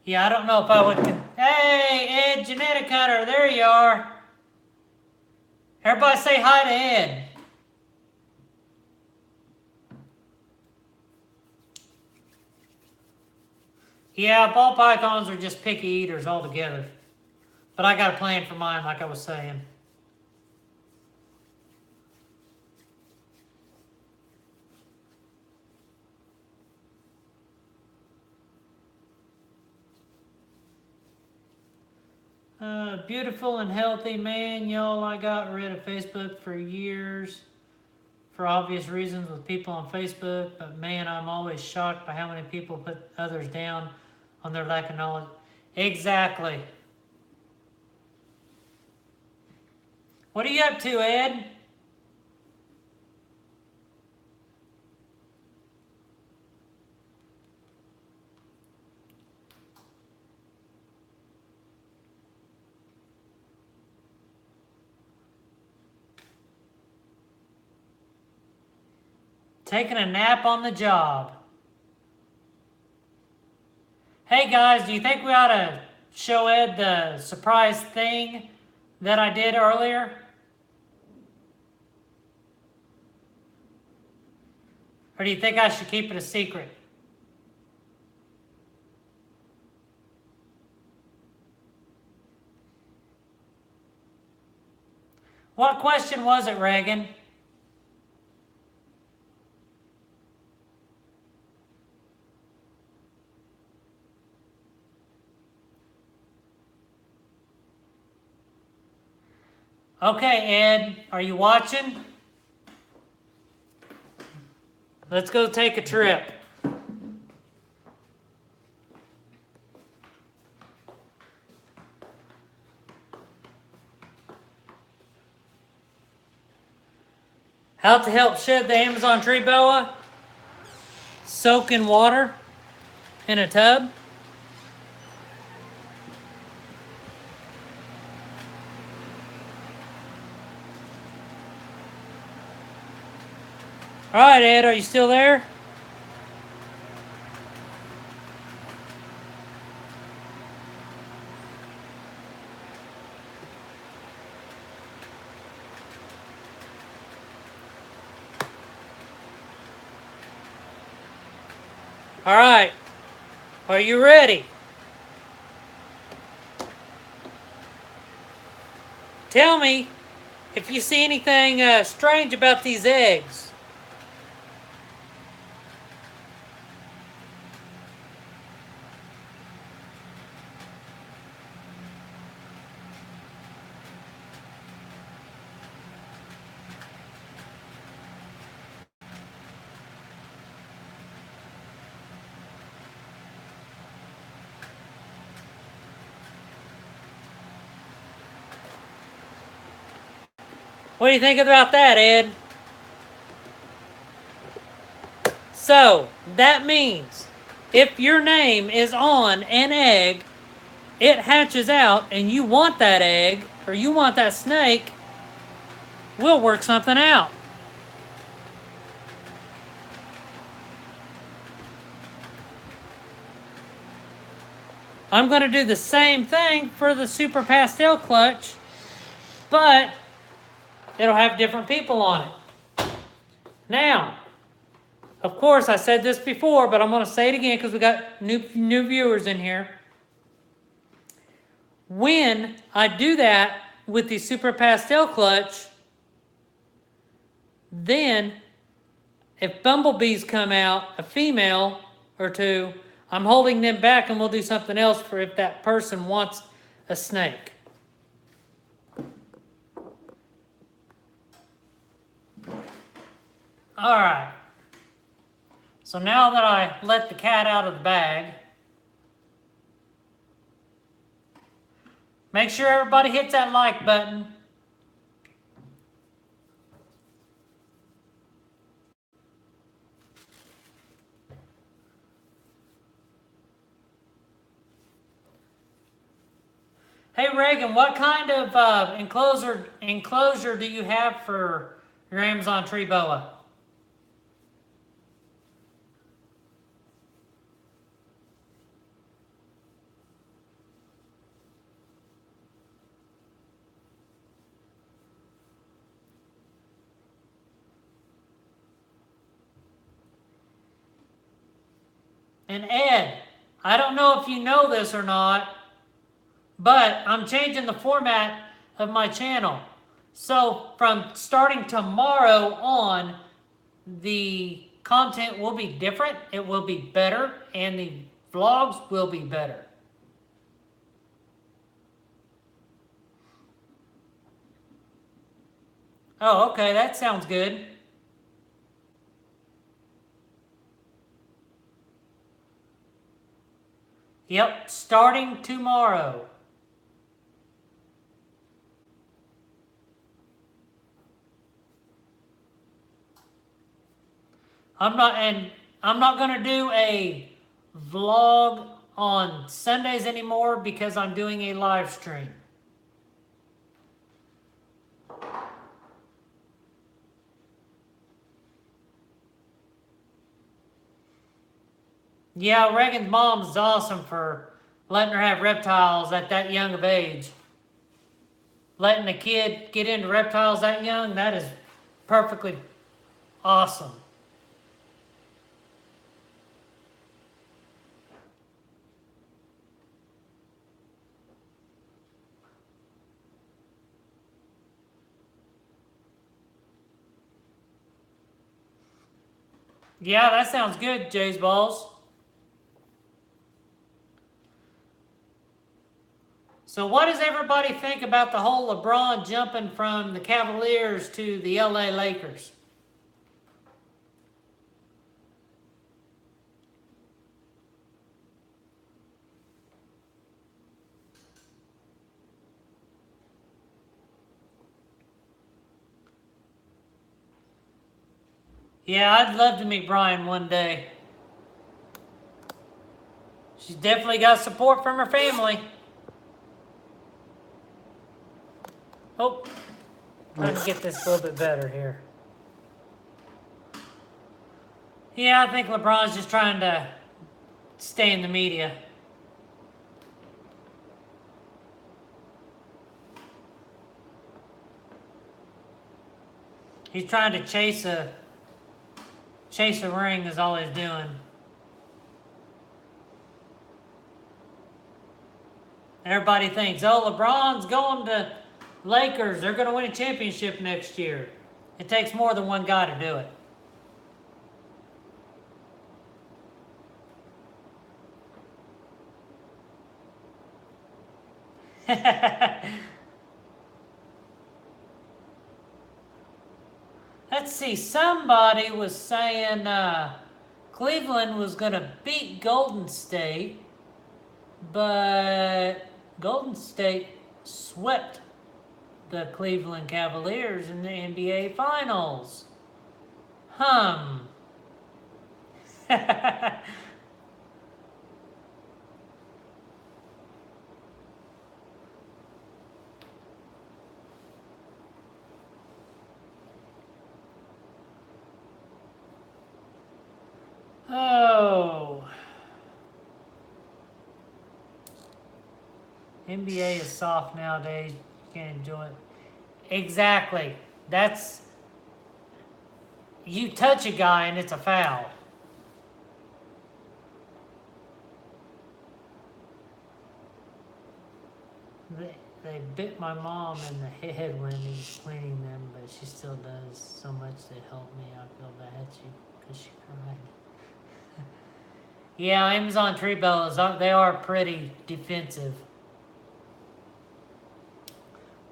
Yeah, I don't know if I would. Hey, Ed, Genetic Hunter, there you are. Everybody say hi to Ed. Yeah, ball pythons are just picky eaters altogether. But I got a plan for mine, like I was saying. Beautiful and healthy man, y'all. I got rid of Facebook for years for obvious reasons with people on Facebook, but man, I'm always shocked by how many people put others down on their lack of knowledge. Exactly. What are you up to, Ed? Taking a nap on the job. Hey guys, do you think we ought to show Ed the surprise thing that I did earlier? Or do you think I should keep it a secret? What question was it, Reagan? Okay, Ed, are you watching? Let's go take a trip. How to help shed the Amazon tree boa? Soak in water in a tub. All right, Ed, are you still there? All right, are you ready? Tell me if you see anything strange about these eggs. What do you think about that, Ed? So, that means if your name is on an egg, it hatches out and you want that egg, or you want that snake, we'll work something out. I'm going to do the same thing for the Super Pastel Clutch, but it'll have different people on it. Now, of course, I said this before, but I'm going to say it again because we got new viewers in here. When I do that with the Super Pastel Clutch, then if bumblebees come out, a female or two, I'm holding them back and we'll do something else for if that person wants a snake. All right. So now that I let the cat out of the bag, make sure everybody hits that like button. Hey Reagan, what kind of enclosure do you have for your Amazon tree boa? And Ed, I don't know if you know this or not, but I'm changing the format of my channel. So from starting tomorrow on, the content will be different, it will be better, and the vlogs will be better. Oh, okay, that sounds good. Yep, starting tomorrow. I'm not gonna do a vlog on Sundays anymore because I'm doing a live stream. Yeah, Reagan's mom's awesome for letting her have reptiles at that young of age. Letting a kid get into reptiles that young, that is perfectly awesome. Yeah, that sounds good, Jay's Balls. So what does everybody think about the whole LeBron jumping from the Cavaliers to the LA Lakers? Yeah, I'd love to meet Brian one day. She's definitely got support from her family. Oh, trying to get this a little bit better here. Yeah, I think LeBron's just trying to stay in the media. He's trying to chase a ring is all he's doing. Everybody thinks, oh, LeBron's going to Lakers. They're going to win a championship next year. It takes more than one guy to do it. Let's see. Somebody was saying Cleveland was going to beat Golden State, but Golden State swept the Cleveland Cavaliers in the NBA Finals. Oh. NBA is soft nowadays. You can't enjoy it. Exactly. That's... You touch a guy and it's a foul. They bit my mom in the head when he was cleaning them, but she still does so much to help me. I feel bad because she cried. Yeah, Amazon tree bellas, they are pretty defensive.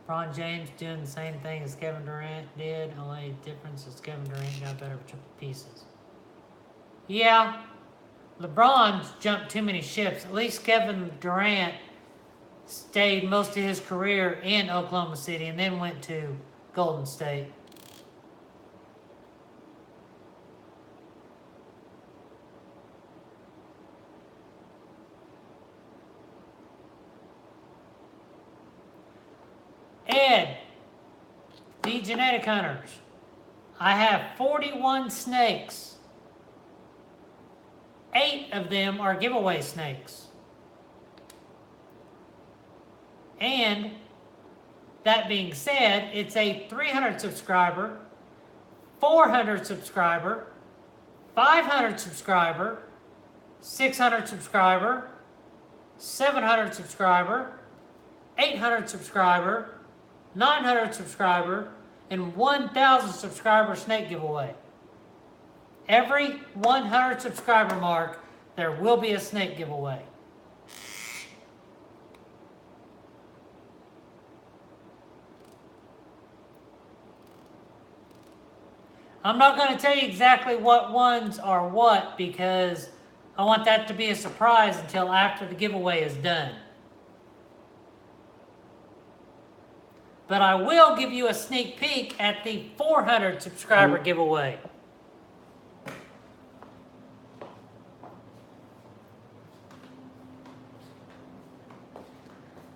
LeBron James doing the same thing as Kevin Durant did. Only difference is Kevin Durant got better pieces. Yeah, LeBron's jumped too many ships. At least Kevin Durant stayed most of his career in Oklahoma City and then went to Golden State. Ed, the Genetic Hunters. I have 41 snakes. 8 of them are giveaway snakes. And that being said, it's a 300 subscriber, 400 subscriber, 500 subscriber, 600 subscriber, 700 subscriber, 800 subscriber, 900 subscriber, and 1,000 subscriber snake giveaway. Every 100 subscriber mark, there will be a snake giveaway. I'm not going to tell you exactly what ones are what because I want that to be a surprise until after the giveaway is done. But I will give you a sneak peek at the 400 subscriber giveaway.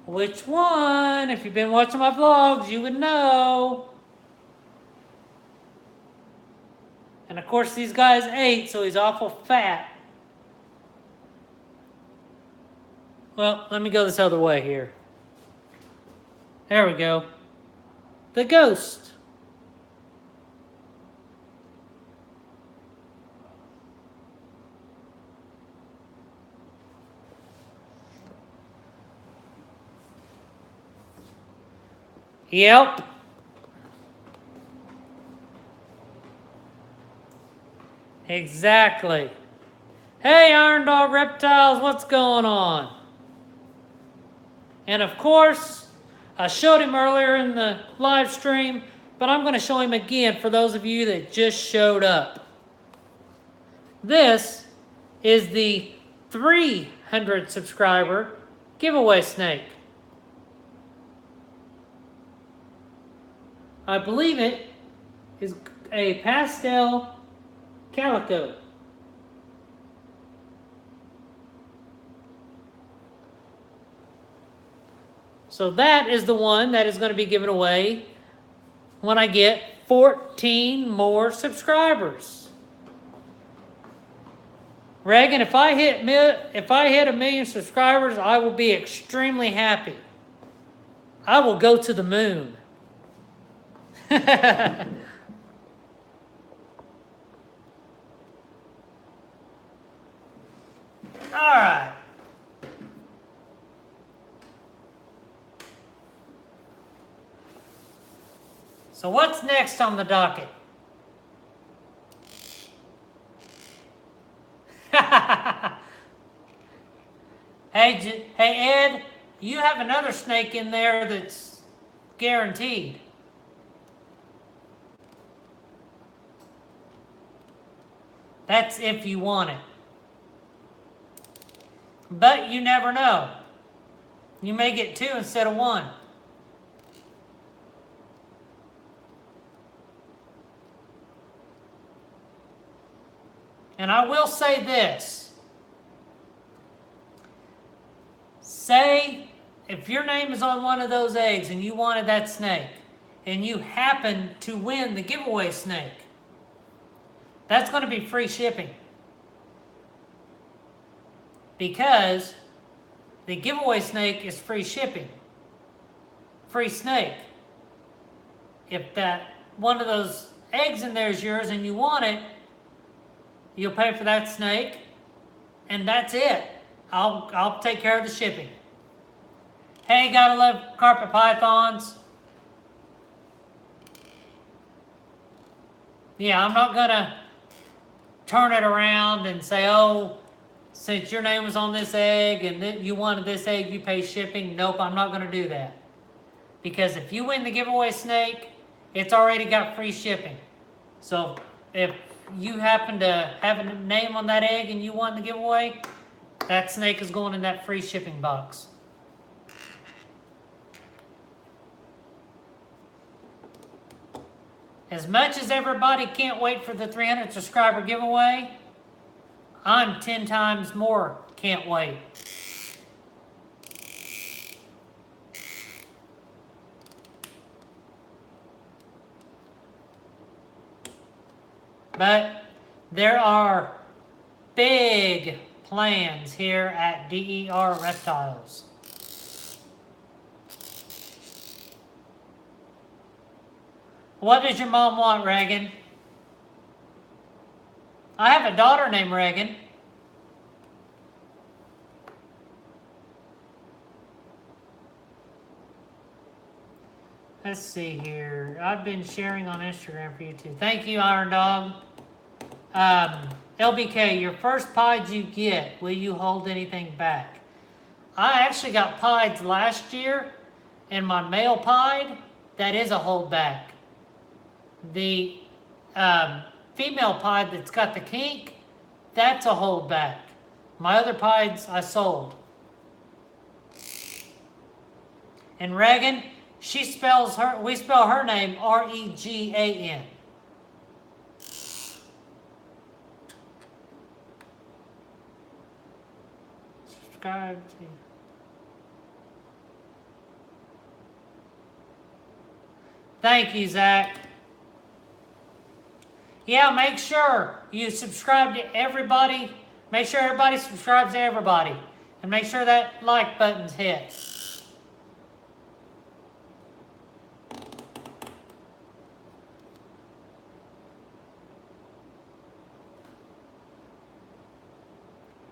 Which one? If you've been watching my vlogs, you would know. And of course, these guys ate, so he's awful fat. Well, let me go this other way here. There we go. The ghost. Yep. Exactly. Hey, Iron Dog Reptiles, what's going on? And of course, I showed him earlier in the live stream, but I'm going to show him again for those of you that just showed up. This is the 300 subscriber giveaway snake. I believe it is a pastel calico. So that is the one that is going to be given away when I get 14 more subscribers. Reagan, if I hit 1 million subscribers, I will be extremely happy. I will go to the moon. All right. So what's next on the docket? Hey Ed, you have another snake in there that's guaranteed. That's if you want it. But you never know. You may get 2 instead of 1. And I will say this. Say if your name is on one of those eggs and you wanted that snake and you happen to win the giveaway snake, that's going to be free shipping. Because the giveaway snake is free shipping. Free snake. If that one of those eggs in there is yours and you want it, you'll pay for that snake, and that's it. I'll take care of the shipping. Hey, gotta love carpet pythons. Yeah, I'm not gonna turn it around and say, oh, since your name was on this egg and you wanted this egg, you pay shipping. Nope, I'm not gonna do that. Because if you win the giveaway snake, it's already got free shipping. So if you happen to have a name on that egg and you want the giveaway, that snake is going in that free shipping box. As much as everybody can't wait for the 300 subscriber giveaway, I'm 10 times more can't wait. But there are big plans here at DER Reptiles. What does your mom want, Reagan? I have a daughter named Reagan. Let's see here. I've been sharing on Instagram for you too. Thank you, Iron Dog. LBK, your first pied you get, will you hold anything back? I actually got pieds last year, and my male pied, that is a holdback. The female pied that's got the kink, that's a holdback. My other pieds I sold. And Regan, we spell her name Regan. Subscribe to. Thank you, Zach. Yeah, make sure you subscribe to everybody. Make sure everybody subscribes to everybody. And make sure that like button's hit.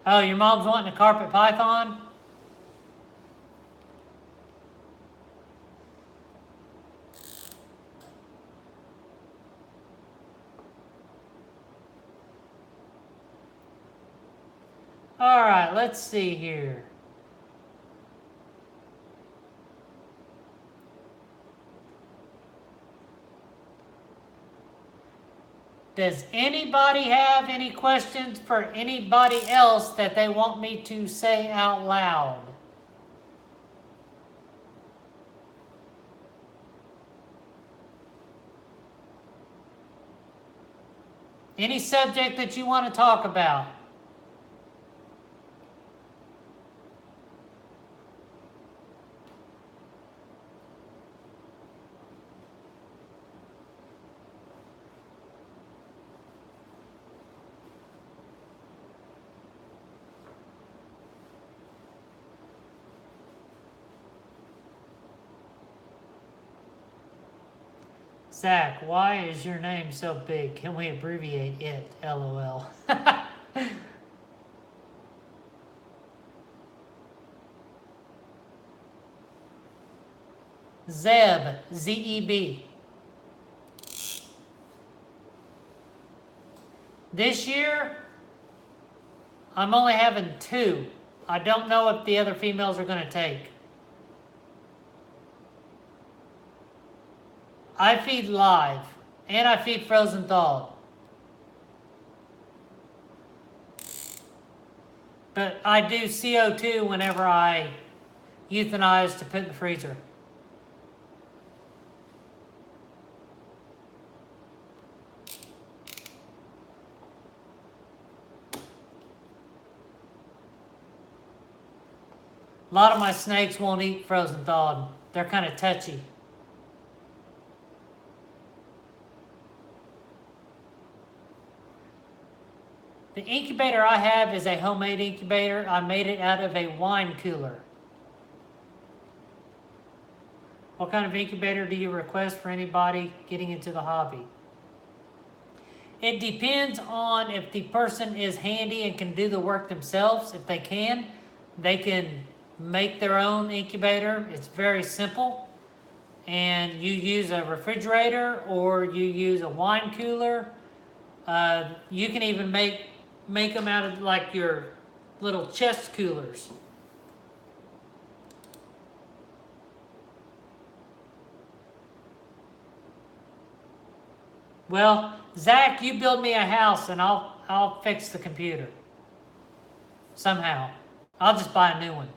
Oh, your mom's wanting a carpet python? All right, let's see here. Does anybody have any questions for anybody else that they want me to say out loud? Any subject that you want to talk about? Zach, why is your name so big? Can we abbreviate it? LOL. Zeb, Z-E-B. This year, I'm only having 2. I don't know if the other females are going to take. I feed live, and I feed frozen thawed. But I do CO2 whenever I euthanize to put in the freezer. A lot of my snakes won't eat frozen thawed. They're kind of touchy. The incubator I have is a homemade incubator. I made it out of a wine cooler. What kind of incubator do you request for anybody getting into the hobby? It depends on if the person is handy and can do the work themselves. If they can make their own incubator. It's very simple. And you use a refrigerator or you use a wine cooler. You can even make them out of like your little chest coolers. Well, Zach, you build me a house and I'll fix the computer. Somehow. I'll just buy a new one.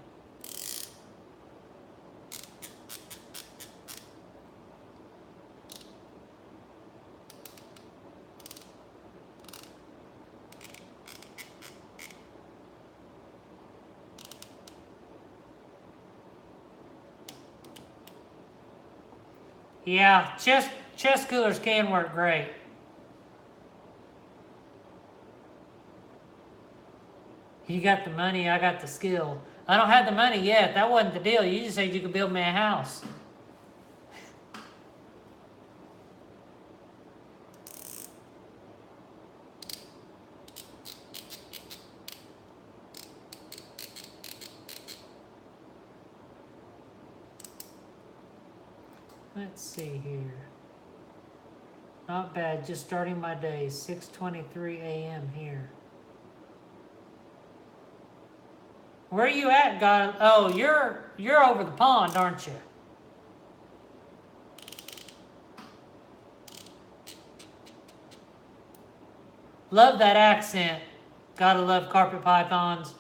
Yeah, chest coolers can work great. You got the money, I got the skill. I don't have the money yet. That wasn't the deal. You just said you could build me a house. Let's see here. Not bad, just starting my day, 6:23 a.m. here. Where are you at, guy? Oh, you're over the pond, aren't you? Love that accent. Gotta love carpet pythons.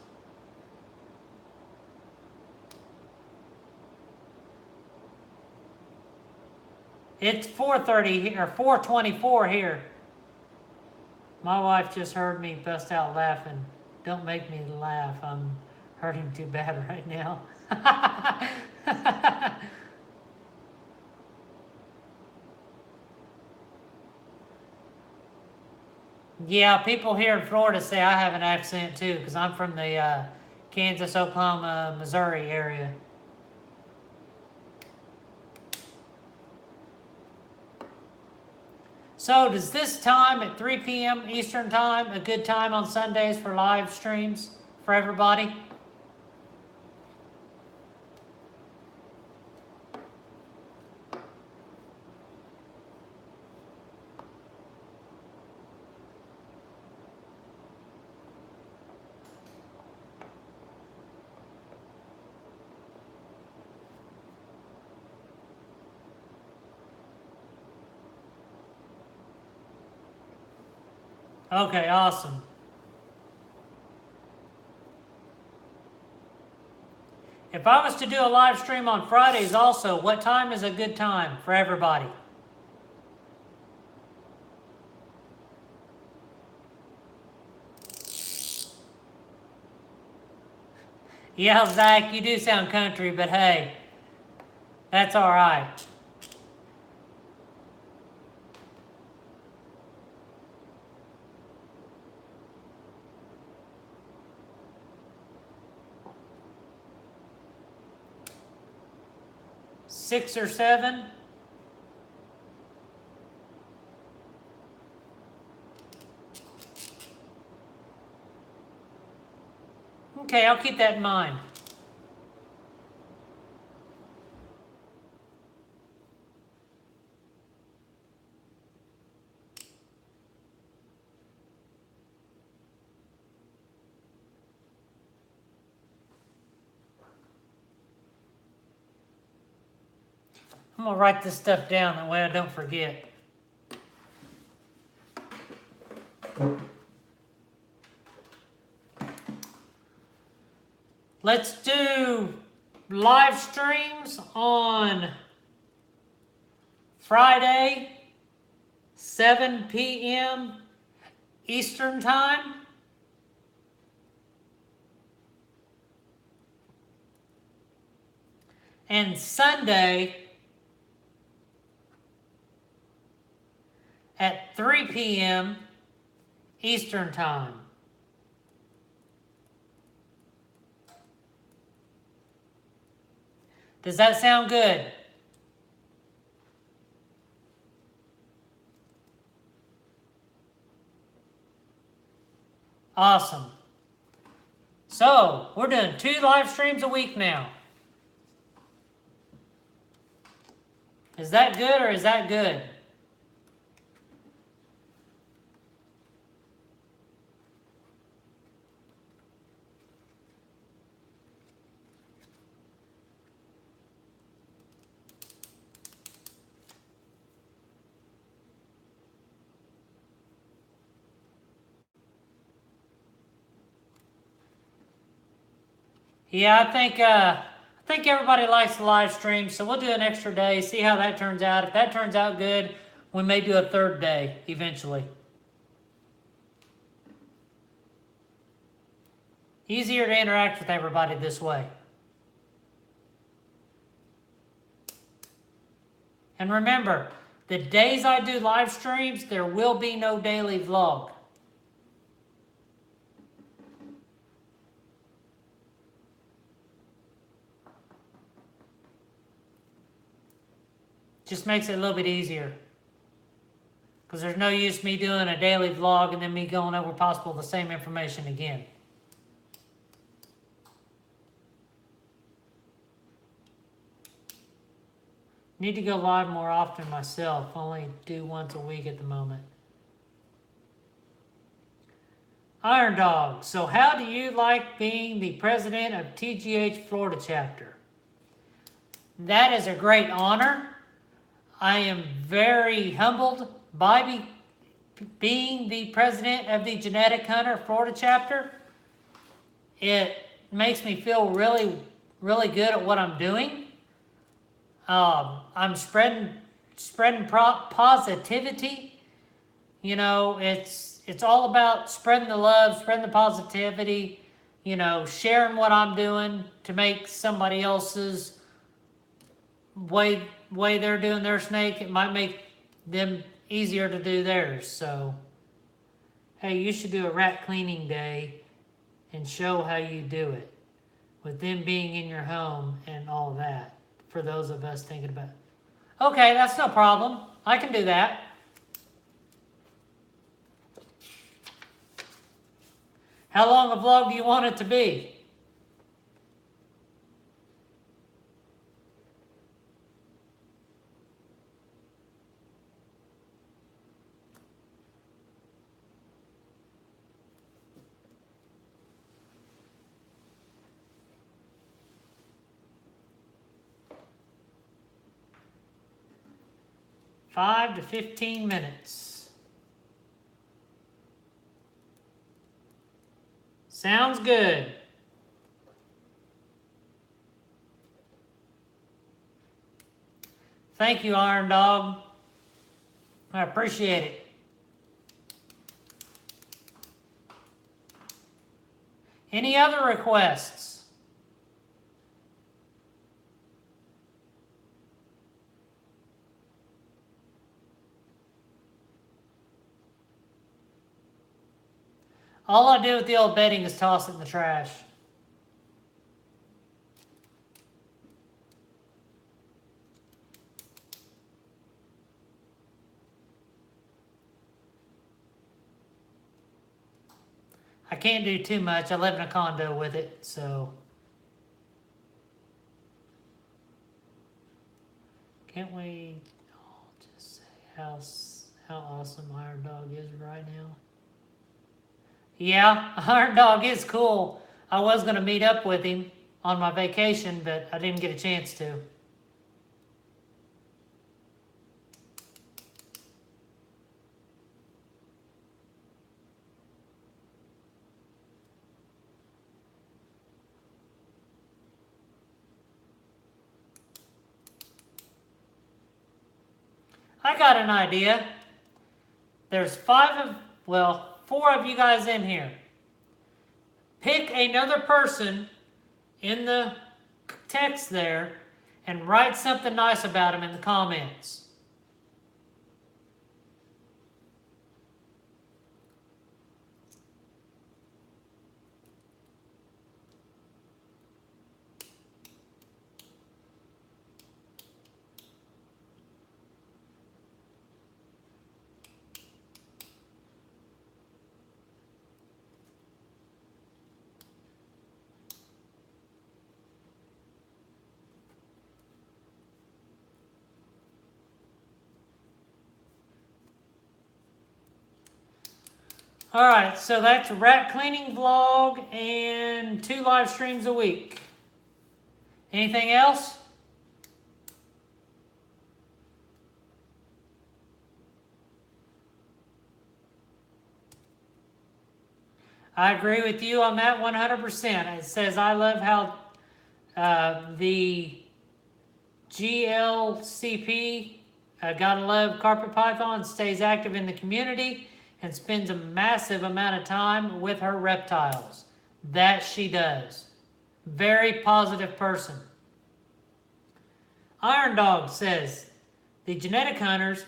It's 4:30 here, or 4:24 here. My wife just heard me bust out laughing. Don't make me laugh. I'm hurting too bad right now. Yeah, people here in Florida say I have an accent too, because I'm from the Kansas, Oklahoma, Missouri area. So does this time at 3 p.m. Eastern time a good time on Sundays for live streams for everybody? Okay, awesome. If I was to do a live stream on Fridays also, what time is a good time for everybody? Yeah, Zach, you do sound country, but hey, that's all right. Six or seven? Okay, I'll keep that in mind. I'm gonna write this stuff down that way I don't forget. Let's do live streams on Friday, 7 p.m. Eastern Time. And Sunday at 3 p.m. Eastern Time. Does that sound good? Awesome. So, we're doing 2 live streams a week now. Is that good or is that good? Yeah, I think everybody likes the live stream, so we'll do an extra day, see how that turns out. If that turns out good, we may do a 3rd day eventually. Easier to interact with everybody this way. And remember, the days I do live streams, there will be no daily vlog. Just makes it a little bit easier. Because there's no use me doing a daily vlog and then me going over possible the same information again. Need to go live more often myself. Only do once a week at the moment. Iron Dog, so how do you like being the president of TGH Florida chapter? That is a great honor. I am very humbled by being the president of the Genetic Hunter Florida chapter, it makes me feel really, really good at what I'm doing. I'm spreading positivity. You know, it's all about spreading the love, spreading the positivity. You know, sharing what I'm doing to make somebody else's way they're doing their snake. It might make them easier to do theirs. So, hey, you should do a rat cleaning day and show how you do it with them being in your home and all that. For those of us thinking about it. Okay, that's no problem. I can do that. How long a vlog do you want it to be? Five to 15 minutes. Sounds good. Thank you, Iron Dog. I appreciate it. Any other requests? All I do with the old bedding is toss it in the trash. I can't do too much. I live in a condo with it, so. Can't we all just say how awesome Iron Dog is right now? Yeah, Iron Dog is cool. I was going to meet up with him on my vacation, but I didn't get a chance to. I got an idea. There's 4 of you guys in here. Pick another person in the text there and write something nice about him in the comments. Alright, so that's a rat cleaning vlog and 2 live streams a week. Anything else? I agree with you on that 100%. It says, I love how the GLCP, Gotta Love Carpet Python, stays active in the community and spends a massive amount of time with her reptiles. That she does. Very positive person. Iron Dog says, the Genetic Hunters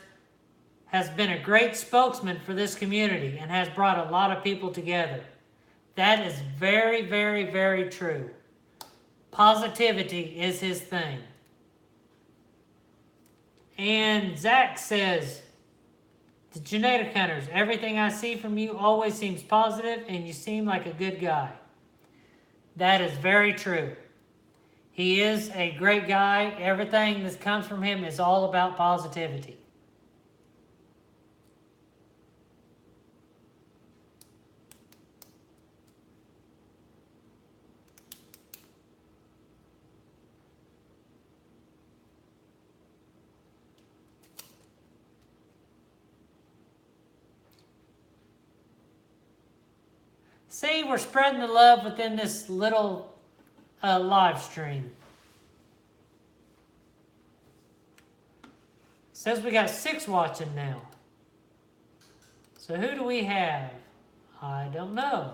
has been a great spokesman for this community and has brought a lot of people together. That is very, very, very true. Positivity is his thing. And Zach says, the Genetic Hunters, everything I see from you always seems positive and you seem like a good guy. That is very true. He is a great guy. Everything that comes from him is all about positivity. See, we're spreading the love within this little live stream. Says we got 6 watching now. So who do we have? I don't know.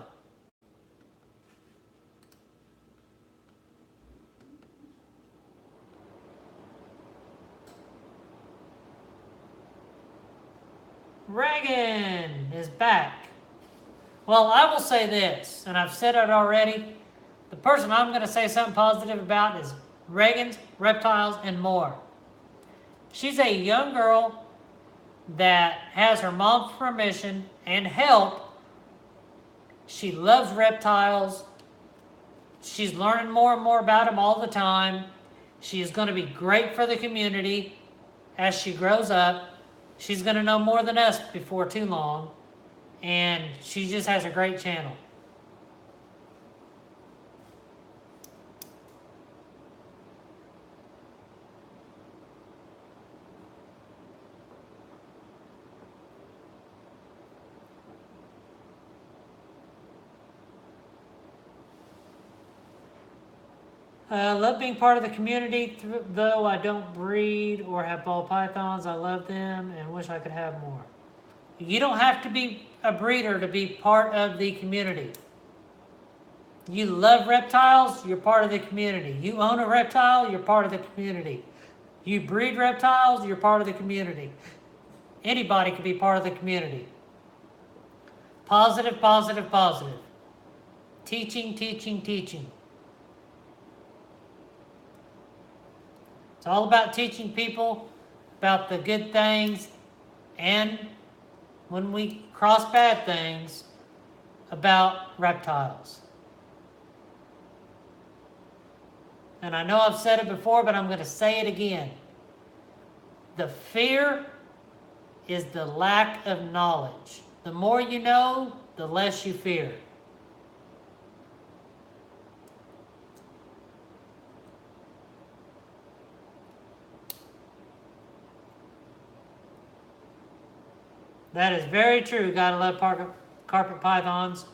Reagan is back. Well, I will say this, and I've said it already. The person I'm going to say something positive about is Reagan's Reptiles and More. She's a young girl that has her mom's permission and help. She loves reptiles. She's learning more and more about them all the time. She is going to be great for the community as she grows up. She's going to know more than us before too long. And she just has a great channel. Love being part of the community, though I don't breed or have ball pythons. I love them and wish I could have more. You don't have to be a breeder to be part of the community. You love reptiles, you're part of the community. You own a reptile, you're part of the community. You breed reptiles, you're part of the community. Anybody can be part of the community. Positive, positive, positive. Teaching, teaching, teaching. It's all about teaching people about the good things, and when we cross bad things, about reptiles. And I know I've said it before, but I'm going to say it again. The fear is the lack of knowledge. The more you know, the less you fear. That is very true. Gotta love carpet pythons.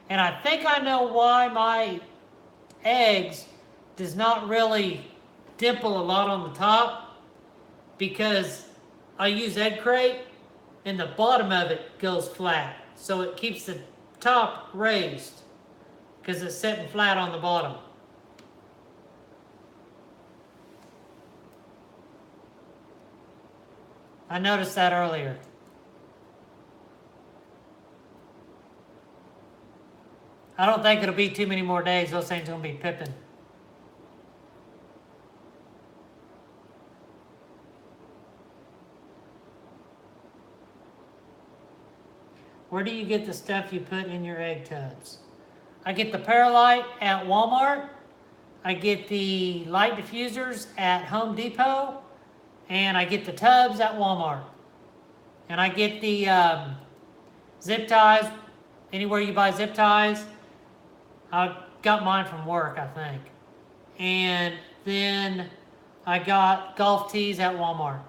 And I think I know why my eggs does not really dimple a lot on the top, because I use egg crate and the bottom of it goes flat. So it keeps the top raised because it's sitting flat on the bottom. I noticed that earlier. I don't think it'll be too many more days. Those things are going to be pipping. Where do you get the stuff you put in your egg tubs? I get the Paralight at Walmart. I get the light diffusers at Home Depot. And I get the tubs at Walmart. And I get the zip ties anywhere you buy zip ties. I got mine from work, I think. And then I got golf tees at Walmart.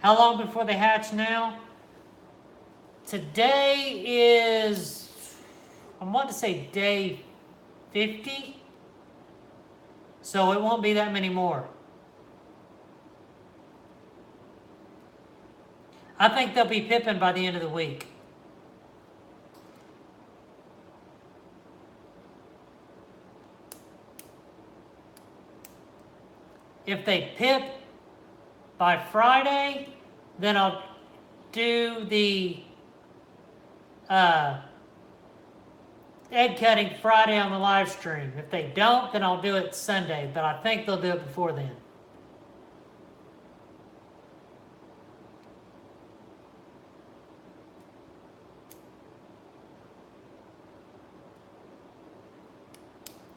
How long before they hatch now? Today is, I want to say day 50. So it won't be that many more. I think they'll be pipping by the end of the week. If they pip by Friday, then I'll do the egg cutting Friday on the live stream. If they don't, then I'll do it Sunday, but I think they'll do it before then.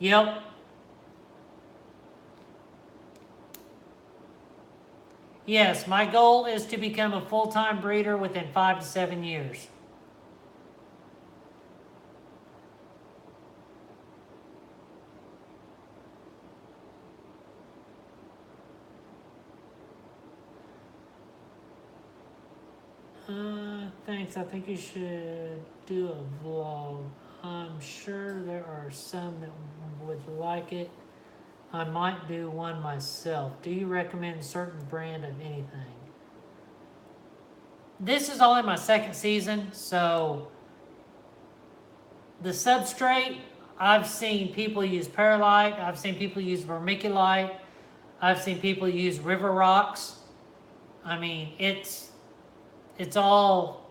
Yep. Yes, my goal is to become a full-time breeder within 5 to 7 years. Thanks. I think you should do a vlog. I'm sure there are some that would like it. I might do one myself. Do you recommend a certain brand of anything? This is only my second season, so the substrate, I've seen people use perlite, I've seen people use vermiculite, I've seen people use river rocks. I mean, it's all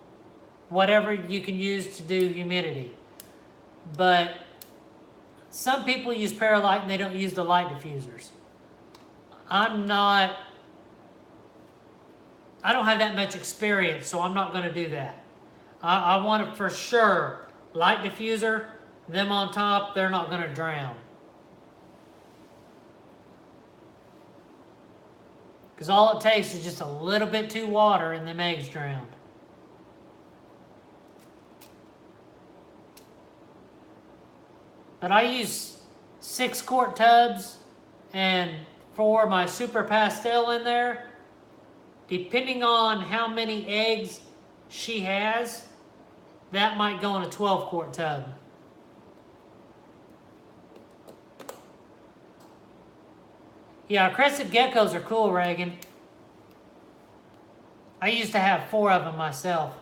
whatever you can use to do humidity. But some people use perlite and they don't use the light diffusers. I don't have that much experience, so I'm not going to do that. I want it for sure. Light diffuser, them on top, they're not going to drown. Because all it takes is just a little bit too water and them eggs drowned. But I use 6-quart tubs, and for my super pastel in there, depending on how many eggs she has, that might go in a 12-quart tub. Yeah, crested geckos are cool, Reagan. I used to have 4 of them myself.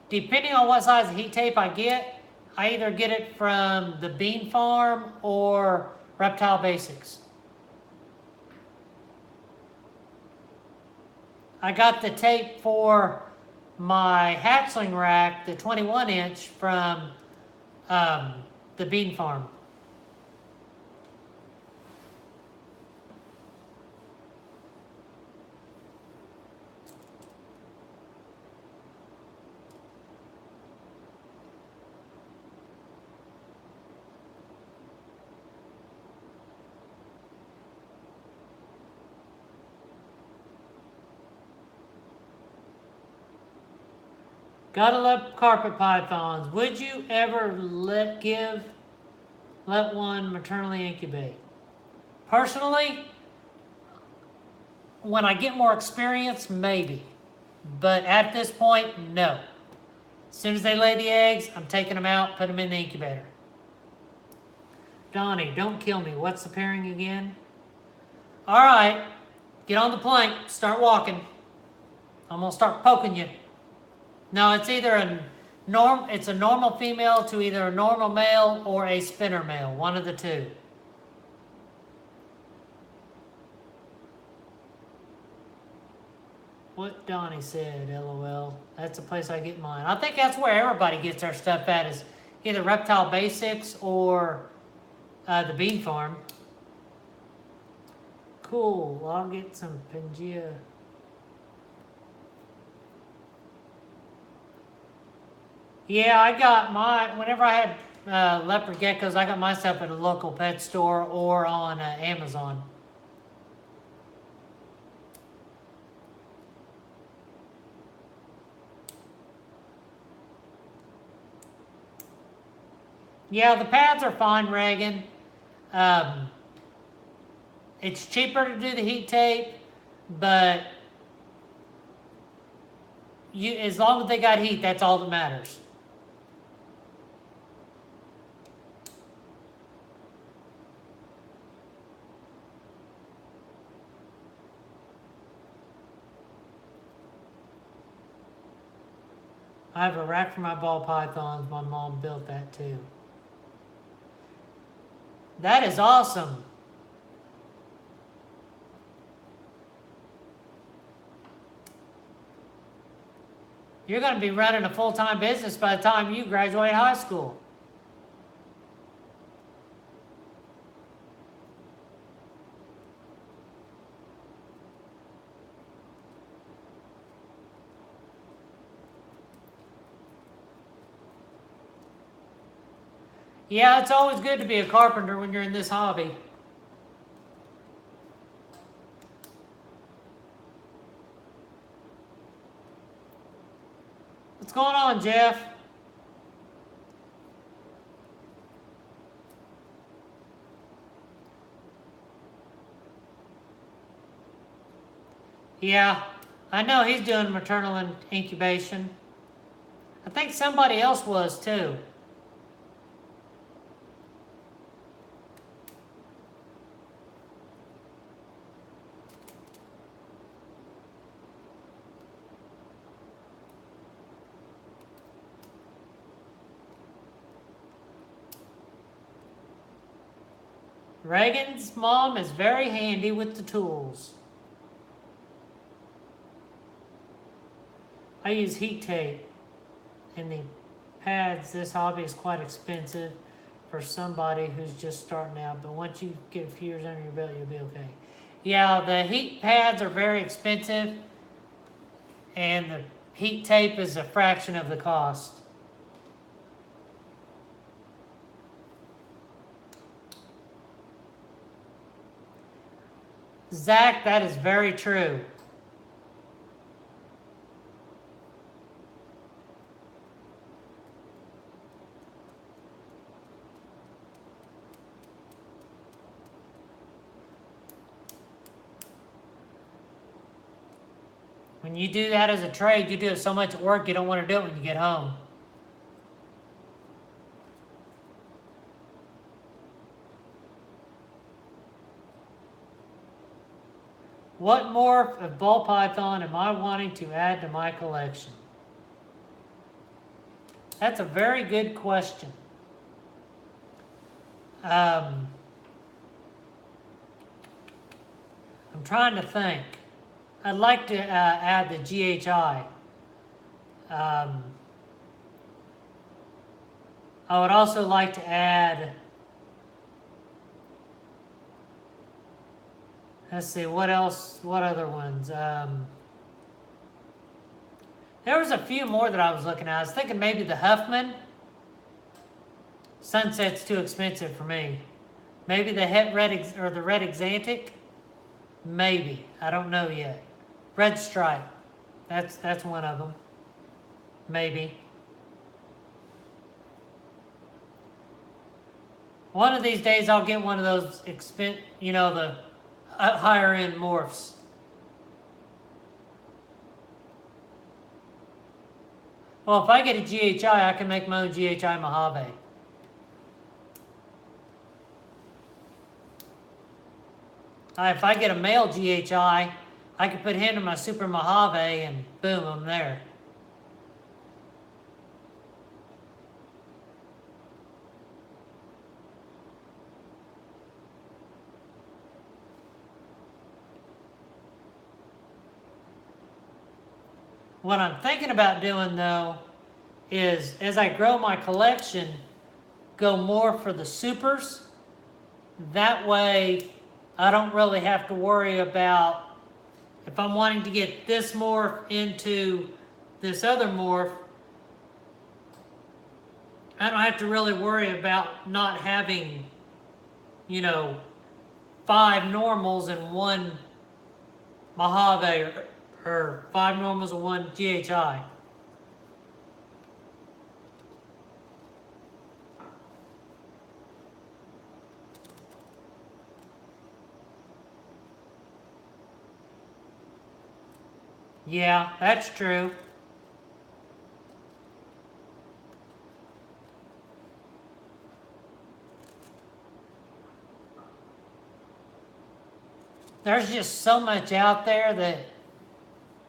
Depending on what size of heat tape I get, I either get it from the Bean Farm or Reptile Basics. I got the tape for my hatchling rack, the 21-inch, from the Bean Farm. Gotta love carpet pythons. Would you ever let one maternally incubate? Personally, when I get more experience, maybe. But at this point, no. As soon as they lay the eggs, I'm taking them out, put them in the incubator. Donnie, don't kill me. What's the pairing again? All right, get on the plank, start walking. I'm gonna start poking you. No, it's either it's a normal female to either a normal male or a spinner male, one of the two. What Donnie said, LOL. That's the place I get mine. I think that's where everybody gets their stuff at, is either Reptile Basics or the Bean Farm. Cool, well, I'll get some Pangea. Yeah, I got whenever I had leopard geckos, I got my stuff at a local pet store or on Amazon. Yeah, the pads are fine, Reagan. It's cheaper to do the heat tape, but as long as they got heat, that's all that matters. I have a rack for my ball pythons. My mom built that too. That is awesome. You're going to be running a full-time business by the time you graduate high school. Yeah, it's always good to be a carpenter when you're in this hobby. What's going on, Jeff? Yeah, I know he's doing maternal incubation. I think somebody else was too. Reagan's mom is very handy with the tools. I use heat tape and the pads. This hobby is quite expensive for somebody who's just starting out, but once you get a few years under your belt, you'll be okay. Yeah, the heat pads are very expensive, and the heat tape is a fraction of the cost. Zach, that is very true. When you do that as a trade, you do so much work you don't want to do it when you get home. What morph of ball python am I wanting to add to my collection? That's a very good question. I'm trying to think. I'd like to add the GHI. I would also like to add, let's see, what else, what other ones? There was a few more that I was looking at. I was thinking maybe the Huffman. Sunset's too expensive for me. Maybe the or the red Exantic. Maybe. I don't know yet. Red Stripe. That's one of them. Maybe. One of these days I'll get one of those the higher end morphs. Well, if I get a GHI, I can make my own GHI Mojave. If I get a male GHI, I can put him in my Super Mojave and boom, I'm there. What I'm thinking about doing though is, as I grow my collection, go more for the supers. That way I don't really have to worry about, if I'm wanting to get this morph into this other morph, I don't have to really worry about not having, 5 normals and 1 Mojave, or 5 normals and 1 GHI. Yeah, that's true. There's just so much out there that,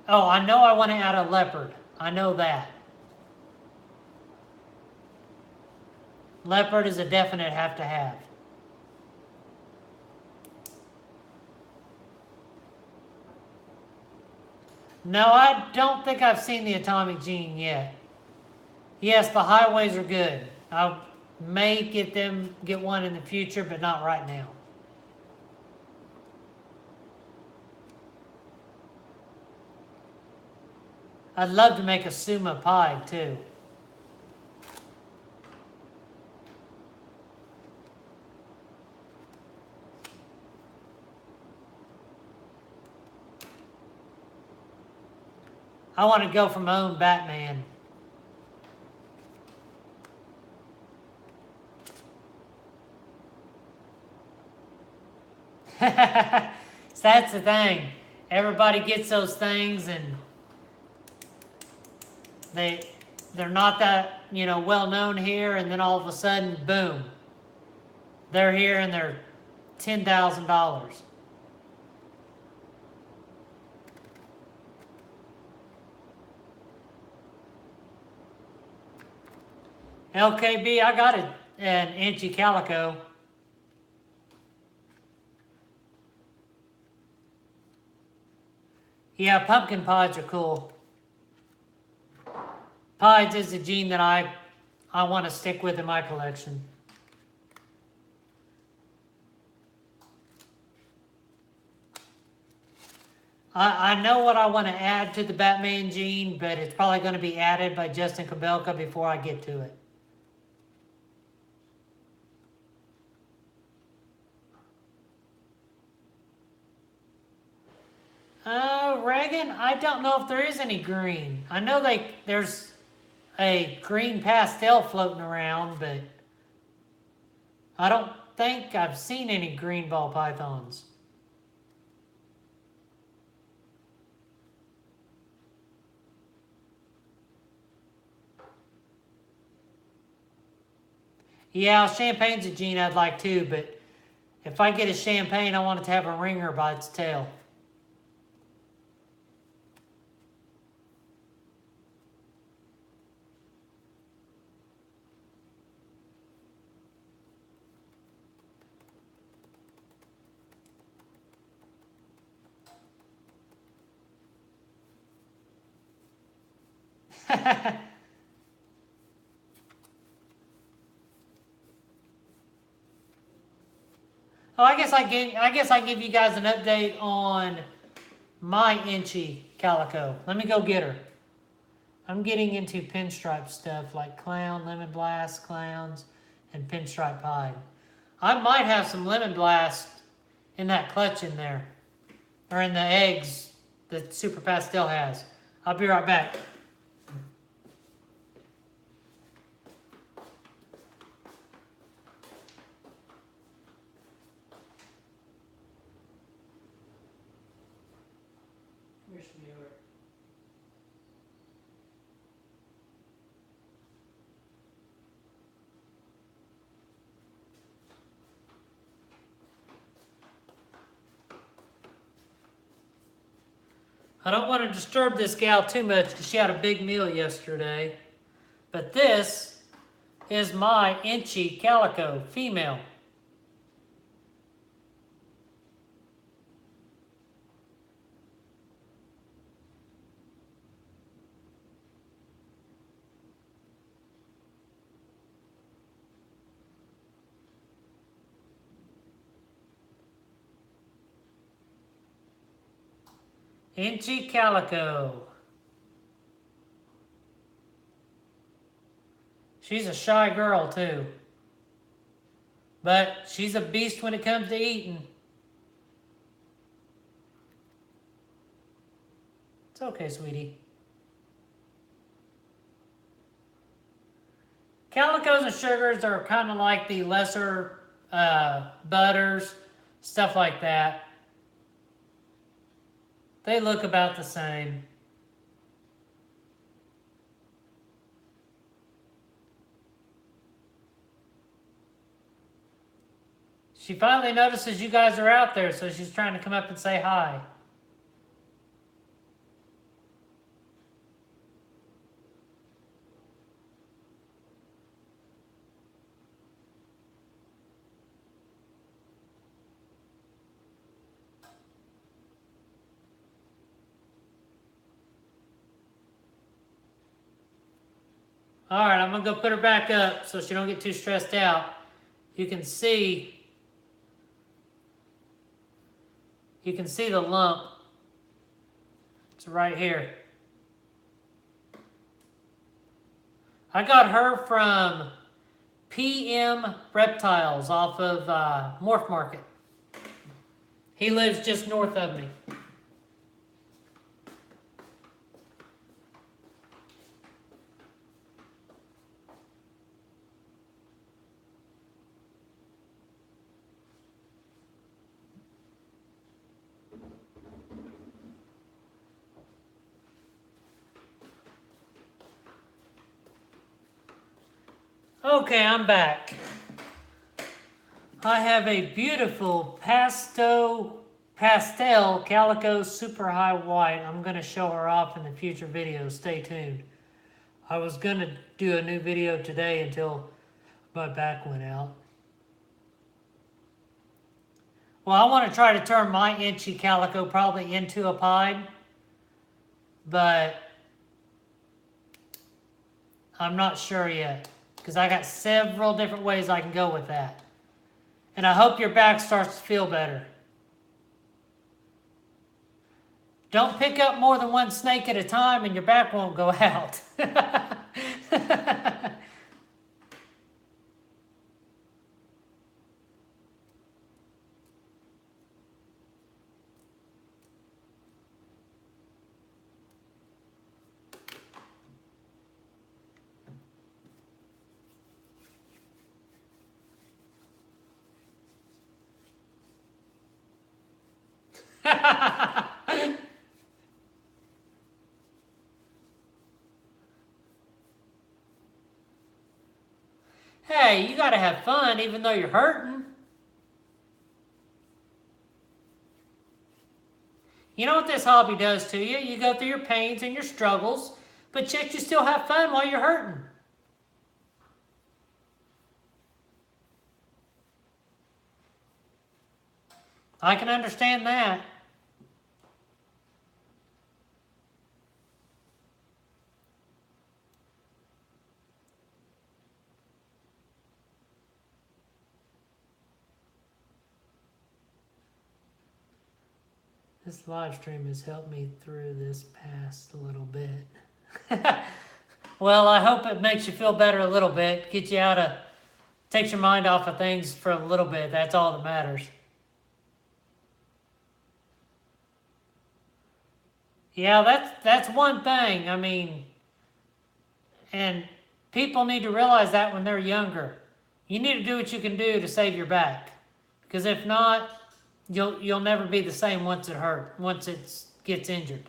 oh, I know I want to add a leopard. I know that. Leopard is a definite have to have. No, I don't think I've seen the Atomic Gene yet. Yes, the highways are good. I may get one in the future, but not right now. I'd love to make a Suma pie too. I want to go for my own Batman. So that's the thing. everybody gets those things and they're not that, well known here, and then all of a sudden, boom, they're here and they're $10,000. LKB, I got an inchy calico. Yeah, pumpkin pods are cool. Pieds is a gene that I want to stick with in my collection. I know what I want to add to the Batman gene, but it's probably going to be added by Justin Kobelka before I get to it. Reagan, I don't know if there is any green. I know there's a green pastel floating around, but I don't think I've seen any green ball pythons. Yeah, champagne's a gene I'd like too, but if I get a champagne, I want it to have a ringer by its tail. Oh, I guess I give you guys an update on my inchy calico. Let me go get her. I'm getting into pinstripe stuff like clown, lemon blast, clowns, and pinstripe pied. I might have some lemon blast in that clutch in there, or in the eggs that Super Pastel has. I'll be right back. I don't want to disturb this gal too much because she had a big meal yesterday. But this is my inchy calico female. Inchy calico. She's a shy girl too. But she's a beast when it comes to eating. It's okay, sweetie. Calicos and sugars are kind of like the lesser butters, stuff like that. They look about the same. She finally notices you guys are out there, so she's trying to come up and say hi. All right, I'm gonna go put her back up so she don't get too stressed out. You can see the lump. It's right here. I got her from PM Reptiles off of Morph Market. He lives just north of me. Okay, I'm back. I have a beautiful pastel calico super high white. I'm going to show her off in the future videos. Stay tuned. I was going to do a new video today until my back went out. Well, I want to try to turn my inchy calico probably into a pied, but I'm not sure yet because I got several different ways I can go with that. And I hope your back starts to feel better. Don't pick up more than one snake at a time and your back won't go out. Hey, you gotta have fun even though you're hurting. You know what this hobby does to you? You go through your pains and your struggles, but yet you still have fun while you're hurting. I can understand that. This live stream has helped me through this past a little bit. Well, I hope it makes you feel better a little bit, get you out of, takes your mind off of things for a little bit. That's all that matters. Yeah, that's one thing. I mean, and people need to realize that when they're younger. You need to do what you can do to save your back. Because if not, you'll never be the same once it gets injured.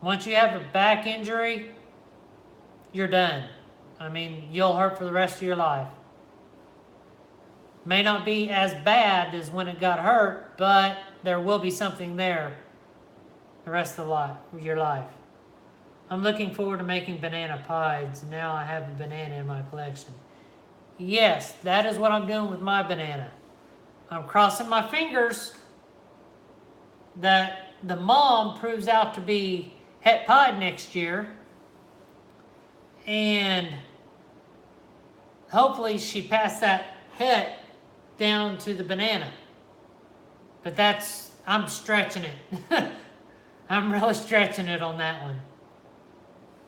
Once you have a back injury, you're done. I mean, you'll hurt for the rest of your life. May not be as bad as when it got hurt, but there will be something there the rest of your life. I'm looking forward to making banana pies. Now I have a banana in my collection. Yes, that is what I'm doing with my banana. I'm crossing my fingers that the mom proves out to be het pied next year. And hopefully she passed that het down to the banana. But I'm stretching it. I'm really stretching it on that one.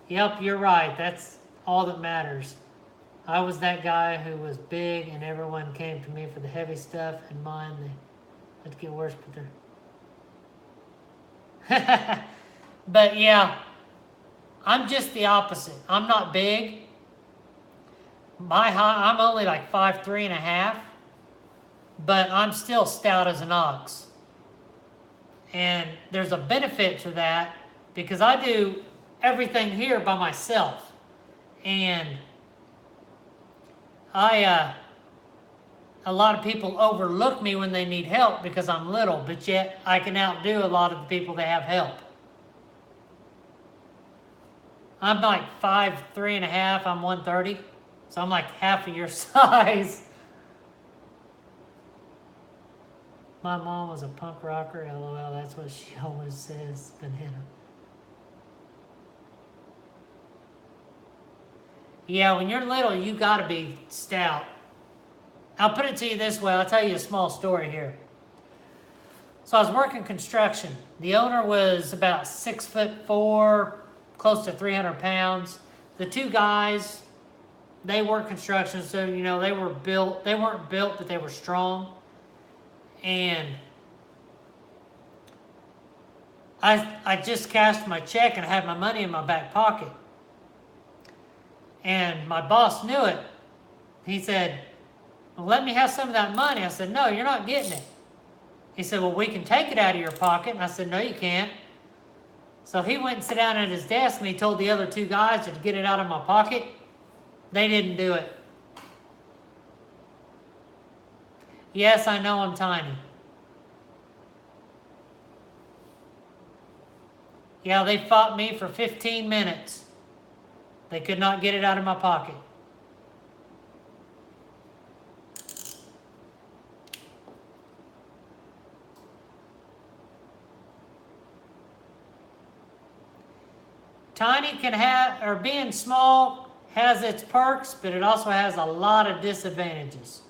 Yep, you're right. That's all that matters. I was that guy who was big and everyone came to me for the heavy stuff, and mine, it'd get worse, but But yeah, I'm just the opposite. I'm not big. I'm only like 5'3.5", but I'm still stout as an ox. And there's a benefit to that because I do everything here by myself. And a lot of people overlook me when they need help because I'm little, but yet I can outdo a lot of the people that have help. I'm like 5'3.5", I'm 130, so I'm like half of your size. My mom was a punk rocker, LOL, that's what she always says, banana. Yeah, when you're little, you gotta be stout. I'll put it to you this way, I'll tell you a small story here. So I was working construction. The owner was about 6'4", close to 300 pounds. The two guys, they worked construction, so they weren't built, but they were strong. And I just cashed my check and I had my money in my back pocket. And my boss knew it. He said, well, let me have some of that money. I said, no, you're not getting it. He said, well, we can take it out of your pocket. And I said, no, you can't. So he went and sat down at his desk and he told the other two guys to get it out of my pocket. They didn't do it. Yes, I know I'm tiny. Yeah, they fought me for 15 minutes. They could not get it out of my pocket. Tiny can have, or being small has its perks, but it also has a lot of disadvantages.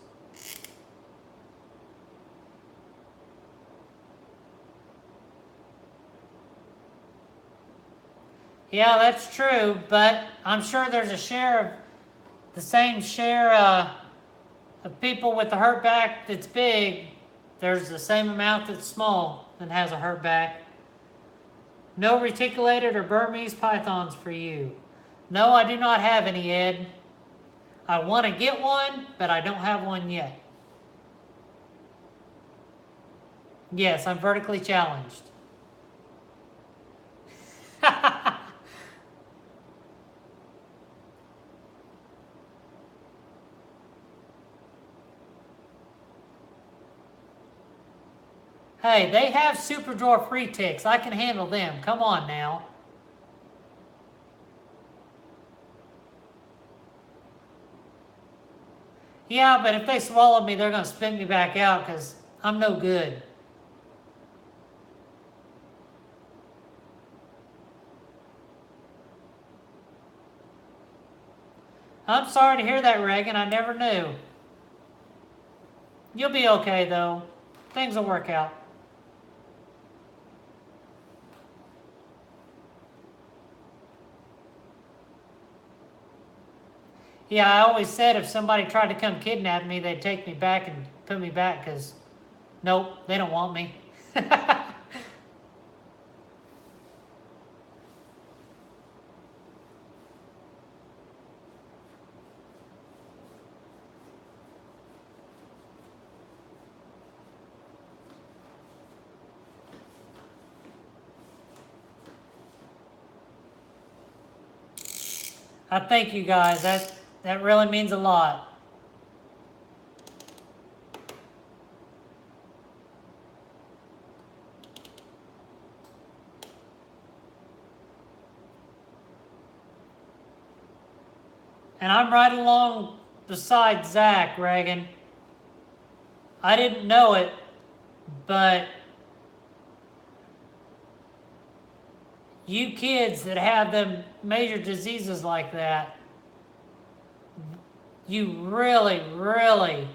Yeah, that's true, but I'm sure there's a share of, the same share of people with a hurt back that's big. There's the same amount that's small that has a hurt back. No reticulated or Burmese pythons for you. No, I do not have any, Ed. I want to get one, but I don't have one yet. Yes, I'm vertically challenged. Hey, they have super dwarf retics. I can handle them. Come on now. Yeah, but if they swallow me, they're going to spit me back out because I'm no good. I'm sorry to hear that, Reagan. I never knew. You'll be okay, though. Things will work out. Yeah, I always said if somebody tried to come kidnap me, they'd take me back and put me back because, nope, they don't want me. I thank you guys. That really means a lot. And I'm right along beside Zach, Reagan. I didn't know it, but you kids that have them major diseases like that, you really, really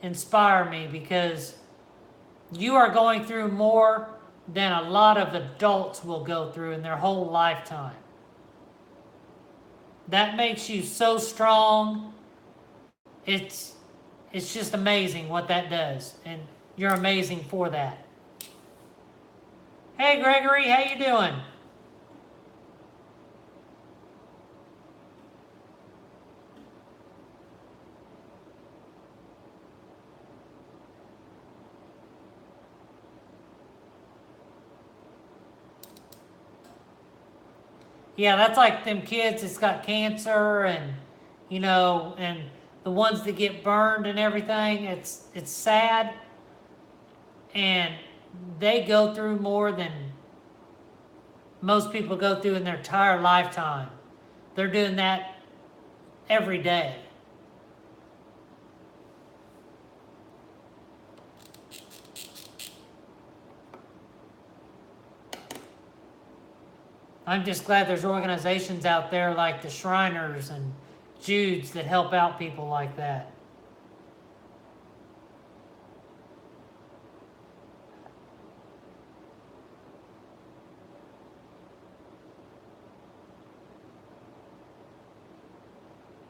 inspire me because you are going through more than a lot of adults will go through in their whole lifetime. That makes you so strong. It's just amazing what that does, and you're amazing for that. Hey Gregory, how you doing? Yeah, that's like them kids that's got cancer and, and the ones that get burned and everything. It's sad. And they go through more than most people go through in their entire lifetime. They're doing that every day. I'm just glad there's organizations out there like the Shriners and Jude's that help out people like that.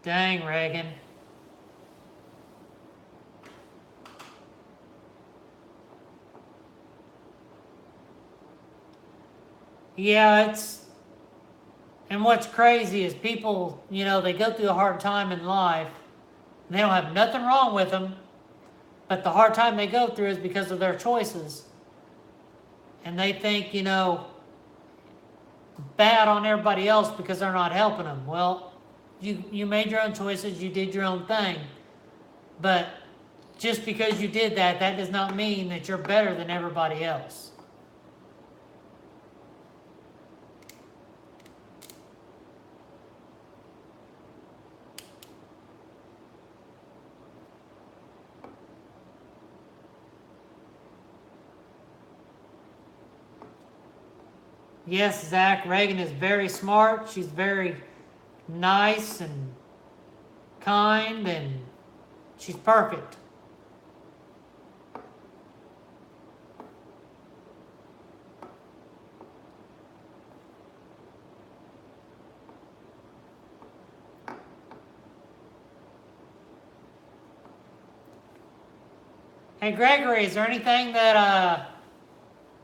Dang, Reagan. Yeah, and what's crazy is people, they go through a hard time in life. And they don't have nothing wrong with them, but the hard time they go through is because of their choices. And they think, bad on everybody else because they're not helping them. Well, you made your own choices, you did your own thing. But just because you did that, that does not mean that you're better than everybody else. Yes, Zach, Reagan is very smart. She's very nice and kind, and she's perfect. Hey, Gregory, is there anything that,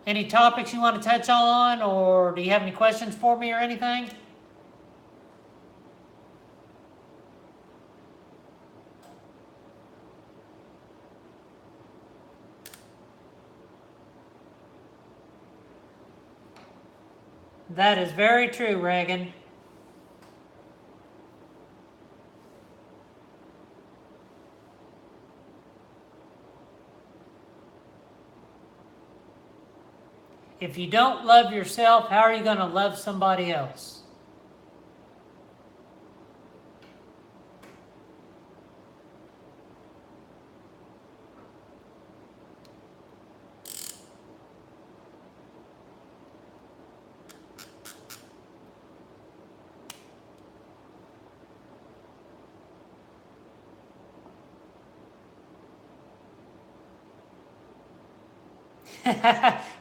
any topics you want to touch on, or do you have any questions for me or anything? That is very true, Reagan. If you don't love yourself, how are you going to love somebody else?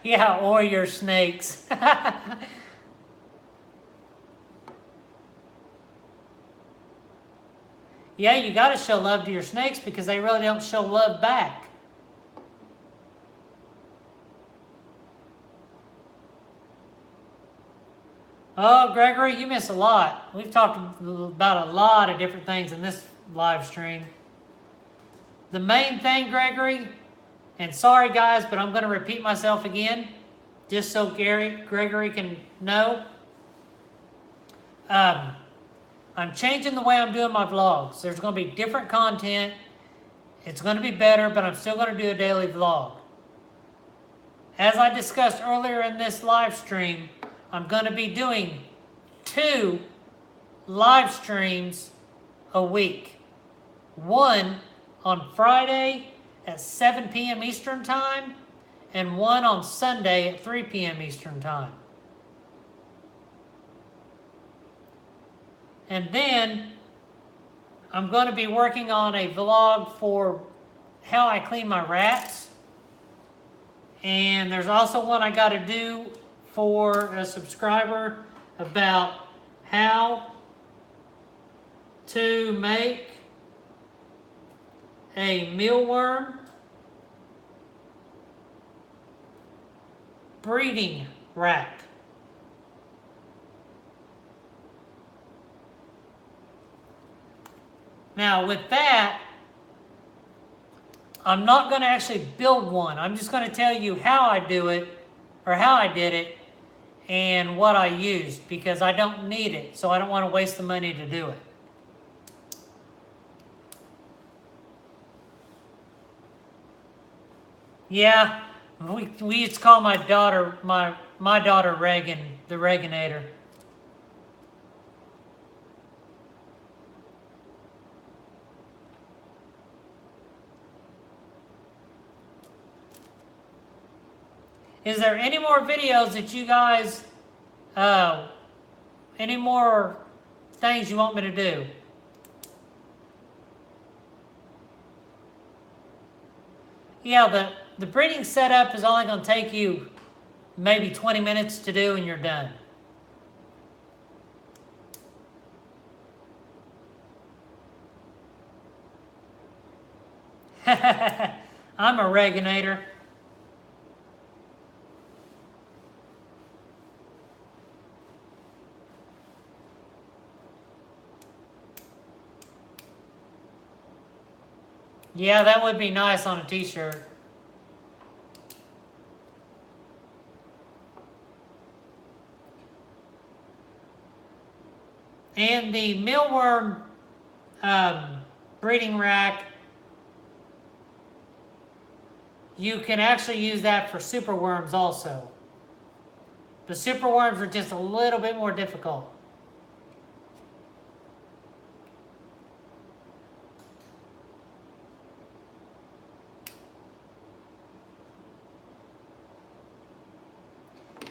Yeah, or your snakes. Yeah, you got to show love to your snakes because they really don't show love back. Oh, Gregory, you miss a lot. We've talked about a lot of different things in this live stream. The main thing, Gregory, and sorry guys, but I'm going to repeat myself again, just so Gregory can know. I'm changing the way I'm doing my vlogs. There's going to be different content. It's going to be better, but I'm still going to do a daily vlog. As I discussed earlier in this live stream, I'm going to be doing 2 live streams a week. One on Friday at 7 p.m. Eastern Time, and one on Sunday at 3 p.m. Eastern Time. And then I'm going to be working on a vlog for how I clean my rats. And there's also one I got to do for a subscriber about how to make a mealworm breeding rat. Now with that, I'm not going to actually build one. I'm just going to tell you how I do it, or how I did it, and what I used, because I don't need it, so I don't want to waste the money to do it. Yeah, we used to call my daughter, my daughter Reagan, the Reaganator. Is there any more videos that you guys, any more things you want me to do? Yeah, the breeding setup is only going to take you maybe 20 minutes to do and you're done. I'm a Reaganator. Yeah, that would be nice on a t-shirt. And the mealworm breeding rack, you can actually use that for superworms also. The superworms are just a little bit more difficult.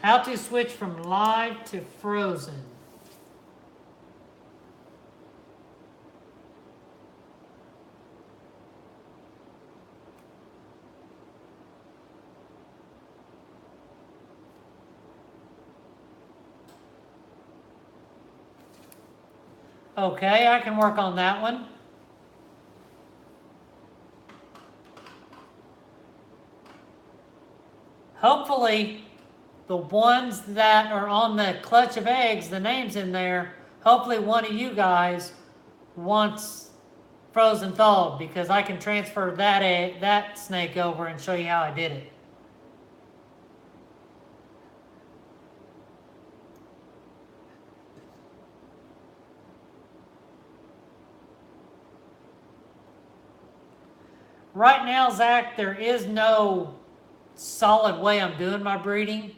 How to switch from live to frozen. Okay, I can work on that one. Hopefully, the ones that are on the clutch of eggs, the names in there, hopefully one of you guys wants frozen thawed, because I can transfer that snake over and show you how I did it. Right now, Zach, there is no solid way I'm doing my breeding.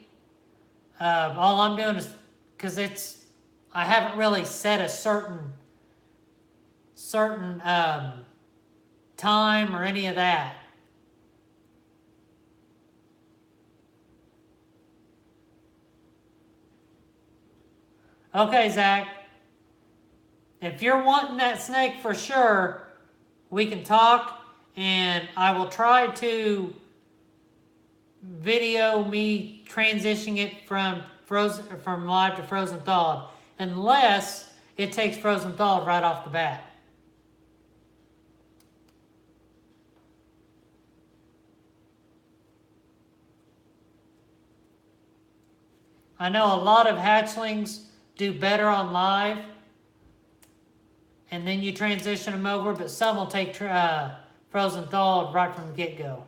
All I'm doing is, because I haven't really set a certain time or any of that. Okay, Zach. If you're wanting that snake for sure, we can talk, and I will try to video me transitioning it from live to frozen thawed, unless it takes frozen thawed right off the bat. I know a lot of hatchlings do better on live, and then you transition them over, but some will take frozen thawed right from the get-go.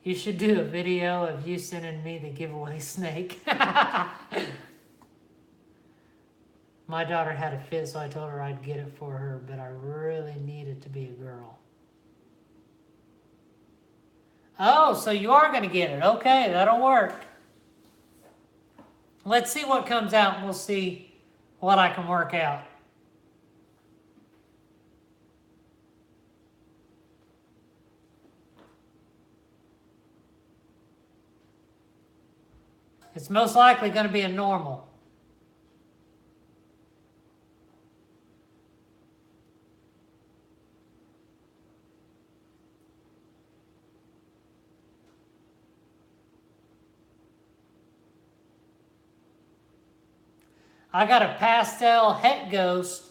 You should do a video of you sending me the giveaway snake. My daughter had a fit, so I told her I'd get it for her, but I really need it to be a girl. Oh, so you are going to get it. Okay, that'll work. Let's see what comes out, and we'll see what I can work out. It's most likely going to be a normal. I got a pastel het ghost,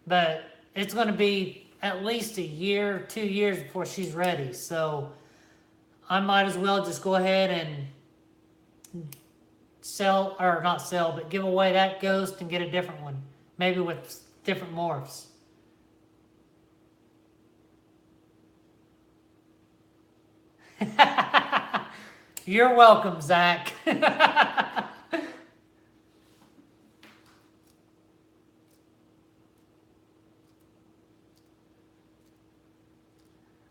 but it's going to be at least a year, 2 years before she's ready. So I might as well just go ahead and sell, or not sell, but give away that ghost and get a different one. Maybe with different morphs. You're welcome, Zach.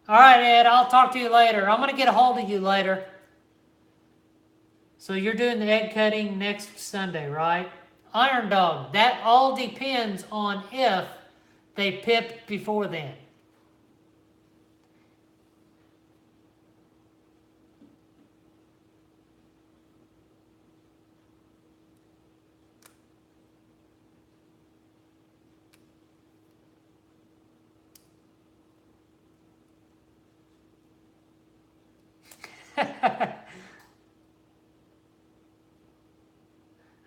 All right, Ed, I'll talk to you later. I'm going to get a hold of you later. So you're doing the egg cutting next Sunday, right? Iron Dog, that all depends on if they pip before then.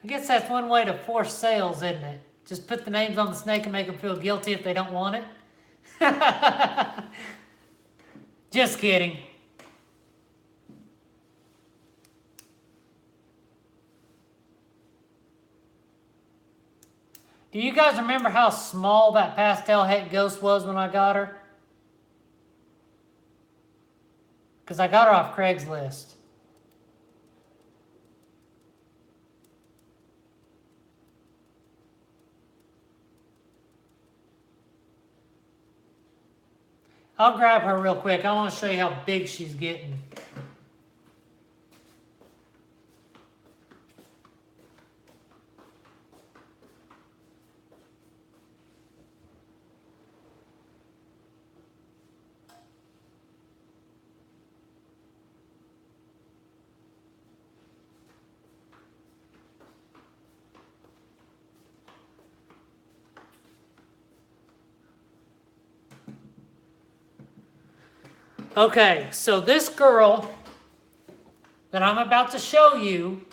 I guess that's one way to force sales, isn't it? Just put the names on the snake and make them feel guilty if they don't want it. Just kidding. Do you guys remember how small that pastel het ghost was when I got her? Because I got her off Craigslist. I'll grab her real quick. I want to show you how big she's getting. Okay, so this girl that I'm about to show you,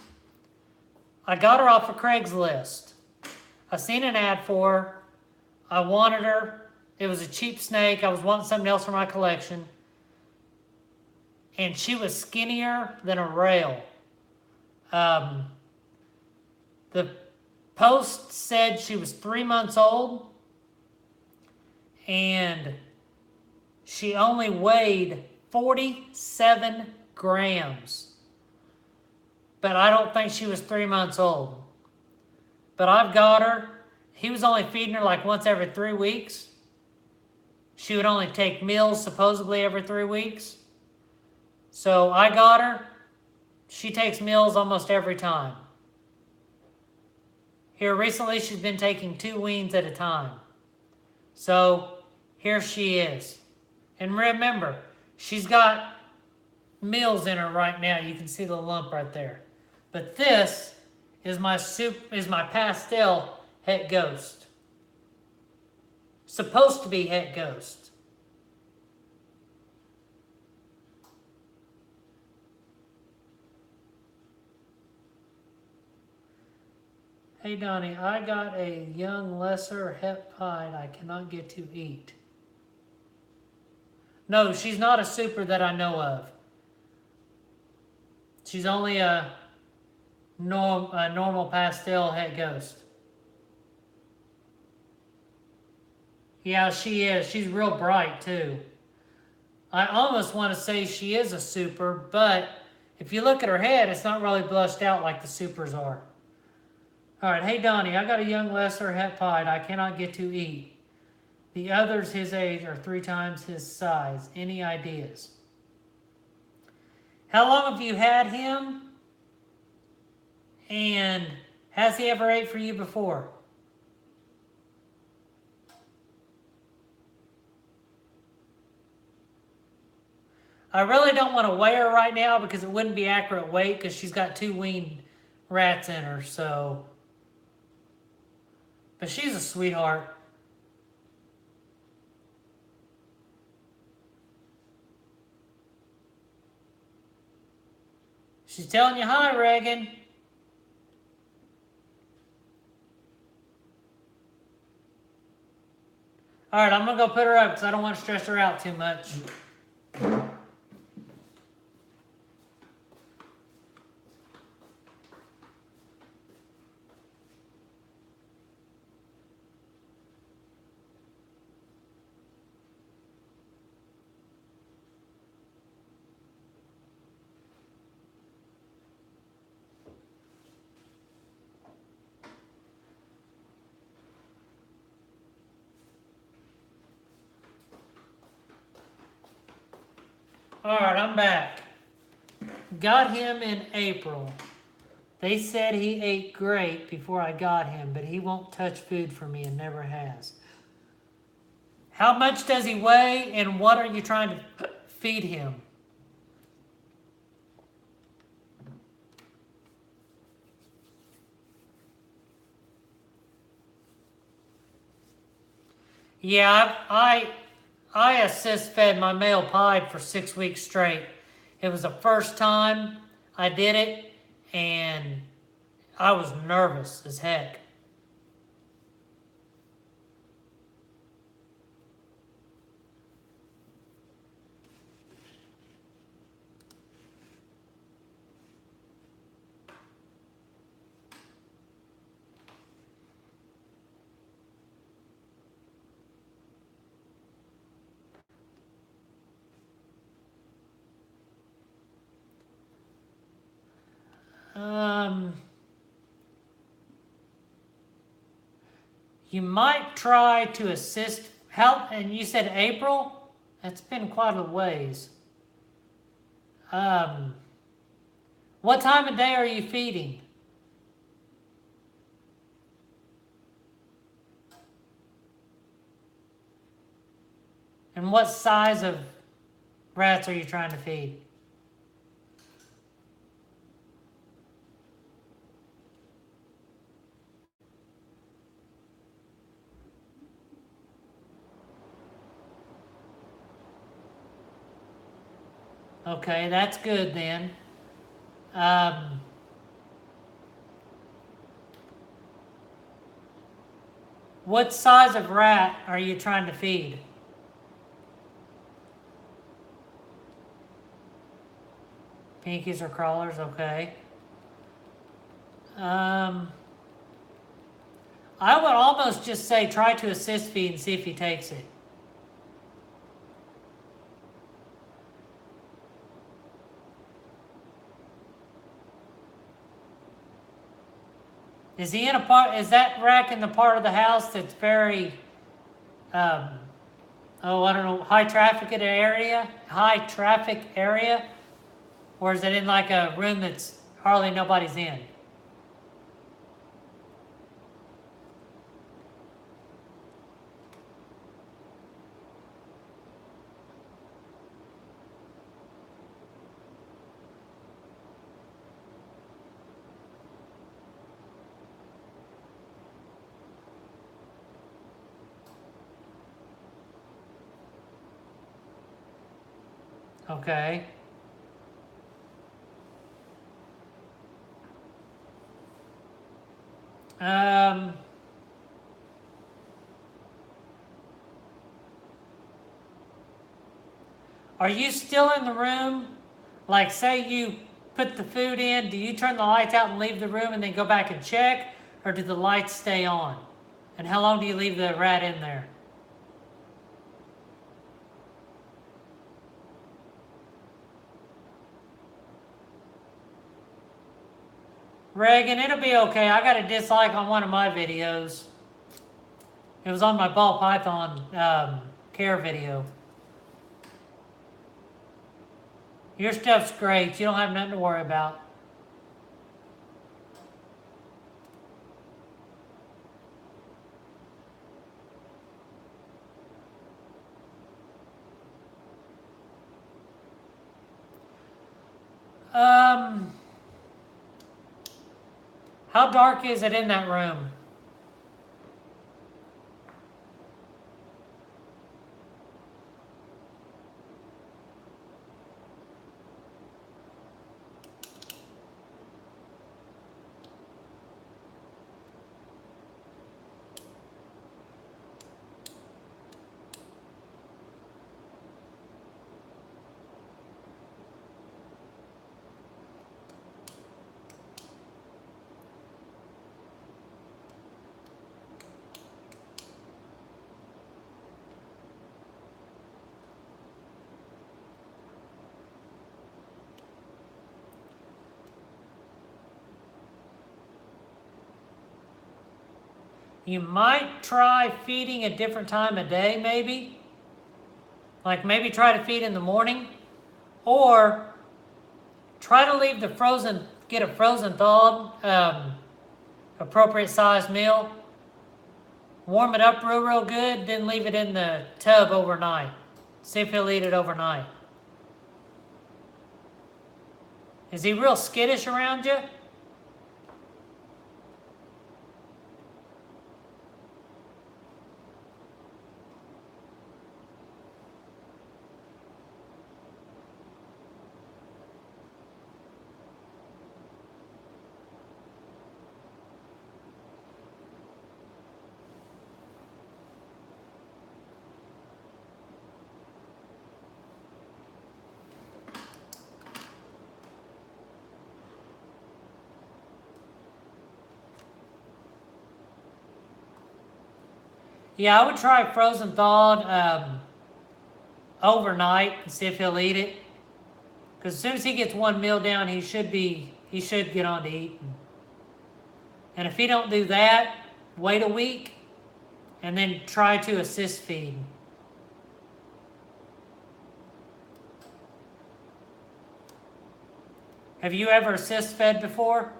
I got her off of Craigslist. I seen an ad for her. I wanted her. It was a cheap snake. I was wanting something else for my collection. And she was skinnier than a rail. The post said she was 3 months old. And she only weighed 47 grams. But I don't think she was 3 months old. But I've got her. He was only feeding her like once every 3 weeks. She would only take meals supposedly every 3 weeks. So I got her. She takes meals almost every time. Here recently she's been taking 2 weans at a time. So here she is. And remember, she's got meals in her right now. You can see the lump right there. But this is my pastel het ghost. Supposed to be het ghost. Hey Donnie, I got a young lesser het pied I cannot get to eat. No, she's not a super that I know of. She's only a normal pastel het ghost. Yeah, she is. She's real bright too. I almost want to say she is a super, but if you look at her head, it's not really blushed out like the supers are. All right, hey Donnie, I got a young lesser het pied I cannot get to eat. The others his age are 3 times his size. Any ideas? How long have you had him? And has he ever ate for you before? I really don't want to weigh her right now because it wouldn't be accurate weight because she's got 2 weaned rats in her, so. But she's a sweetheart. She's telling you hi, Reagan. All right, I'm going to go put her up because I don't want to stress her out too much. All right, I'm back. Got him in April. They said he ate great before I got him, but he won't touch food for me and never has. How much does he weigh and what are you trying to feed him? Yeah, I assist fed my male pied for 6 weeks straight. It was the first time I did it, and I was nervous as heck. You might try to assist help, and you said April? That's been quite a ways. What time of day are you feeding? And what size of rats are you trying to feed? Okay, that's good then. What size of rat are you trying to feed? Pinkies or crawlers, okay. I would almost just say try to assist feed and see if he takes it. Is he in a part? Is that rack in the part of the house that's very, I don't know, high traffic area? High traffic area, or is it in like a room that's hardly nobody's in? Okay. Are you still in the room? Like, say you put the food in, do you turn the lights out and leave the room and then go back and check? Or do the lights stay on? And how long do you leave the rat in there? Reagan, it'll be okay. I got a dislike on one of my videos. It was on my ball python care video. Your stuff's great. You don't have nothing to worry about. How dark is it in that room? You might try feeding a different time of day, maybe. Like maybe try to feed in the morning. Or try to leave the frozen, get a frozen thawed, appropriate size meal. Warm it up real good, then leave it in the tub overnight. See if he'll eat it overnight. Is he real skittish around you? Yeah, I would try frozen thawed overnight and see if he'll eat it. Because as soon as he gets one meal down, he should get on to eating. And if he don't do that, wait a week and then try to assist feed. Have you ever assist fed before?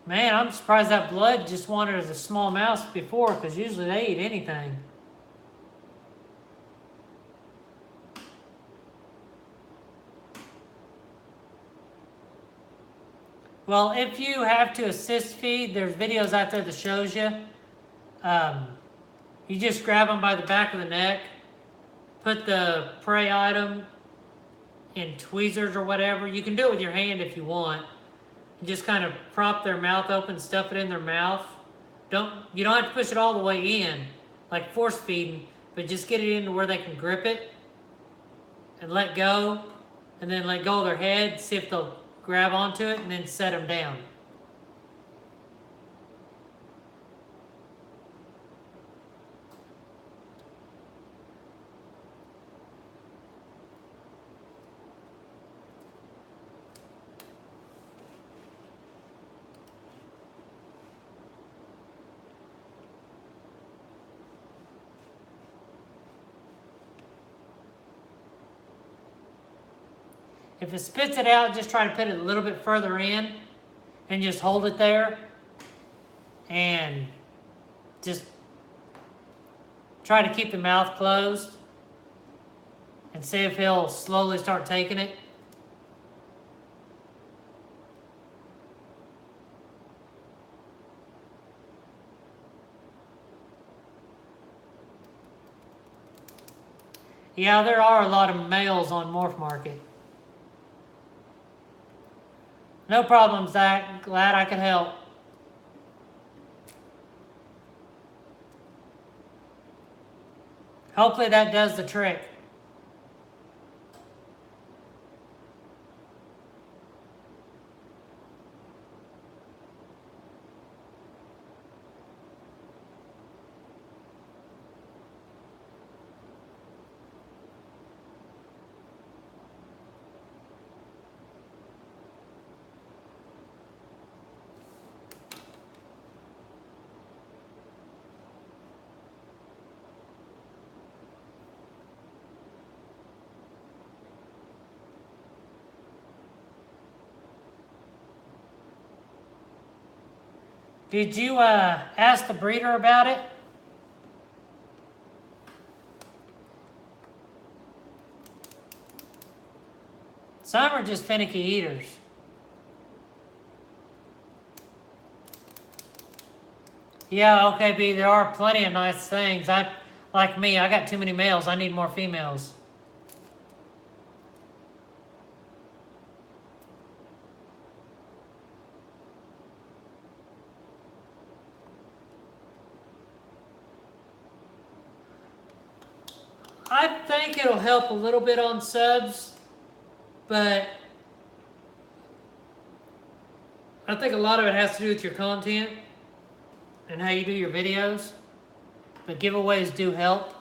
Man, I'm surprised that blood just wanted as a small mouse before, because usually they eat anything. Well, if you have to assist feed, there's videos out there that shows you. You just grab them by the back of the neck, put the prey item in tweezers or whatever. You can do it with your hand if you want. You just kind of prop their mouth open, stuff it in their mouth. You don't have to push it all the way in, like force feeding, but just get it into where they can grip it and let go, and then let go of their head, see if they'll grab onto it, and then set them down. If it spits it out, just try to put it a little bit further in and just hold it there and just try to keep the mouth closed and see if he'll slowly start taking it. Yeah, there are a lot of males on Morph Market. No problem, Zach. Glad I could help. Hopefully that does the trick. Did you ask the breeder about it? Some are just finicky eaters. Yeah, okay, B, there are plenty of nice things. Like me, I got too many males. I need more females. I think it'll help a little bit on subs, but I think a lot of it has to do with your content and how you do your videos, but giveaways do help.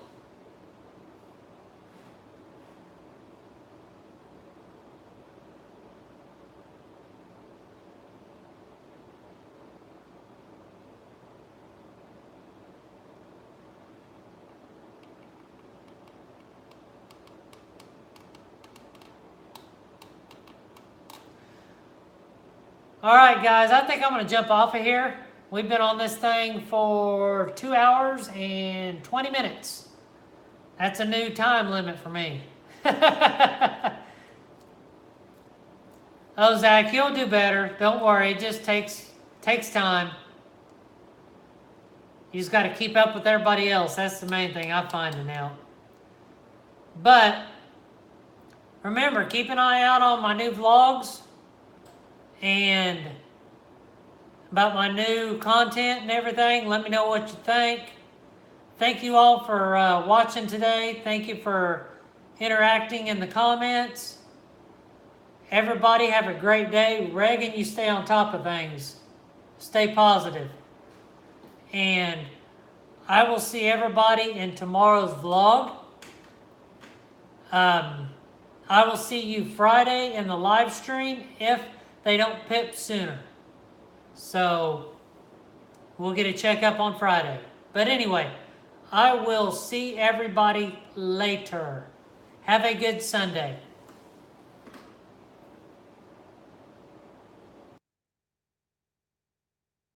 All right, guys, I think I'm going to jump off of here. We've been on this thing for 2 hours and 20 minutes. That's a new time limit for me. Oh, Zach, you'll do better. Don't worry. It just takes time. You just got to keep up with everybody else. That's the main thing I'm finding out. But remember, keep an eye out on my new vlogs and about my new content and everything. Let me know what you think. Thank you all for watching today. Thank you for interacting in the comments. Everybody have a great day. Reagan, you stay on top of things. Stay positive. And I will see everybody in tomorrow's vlog. I will see you Friday in the live stream if they don't pip sooner. So we'll get a checkup on Friday. But anyway, I will see everybody later. Have a good Sunday.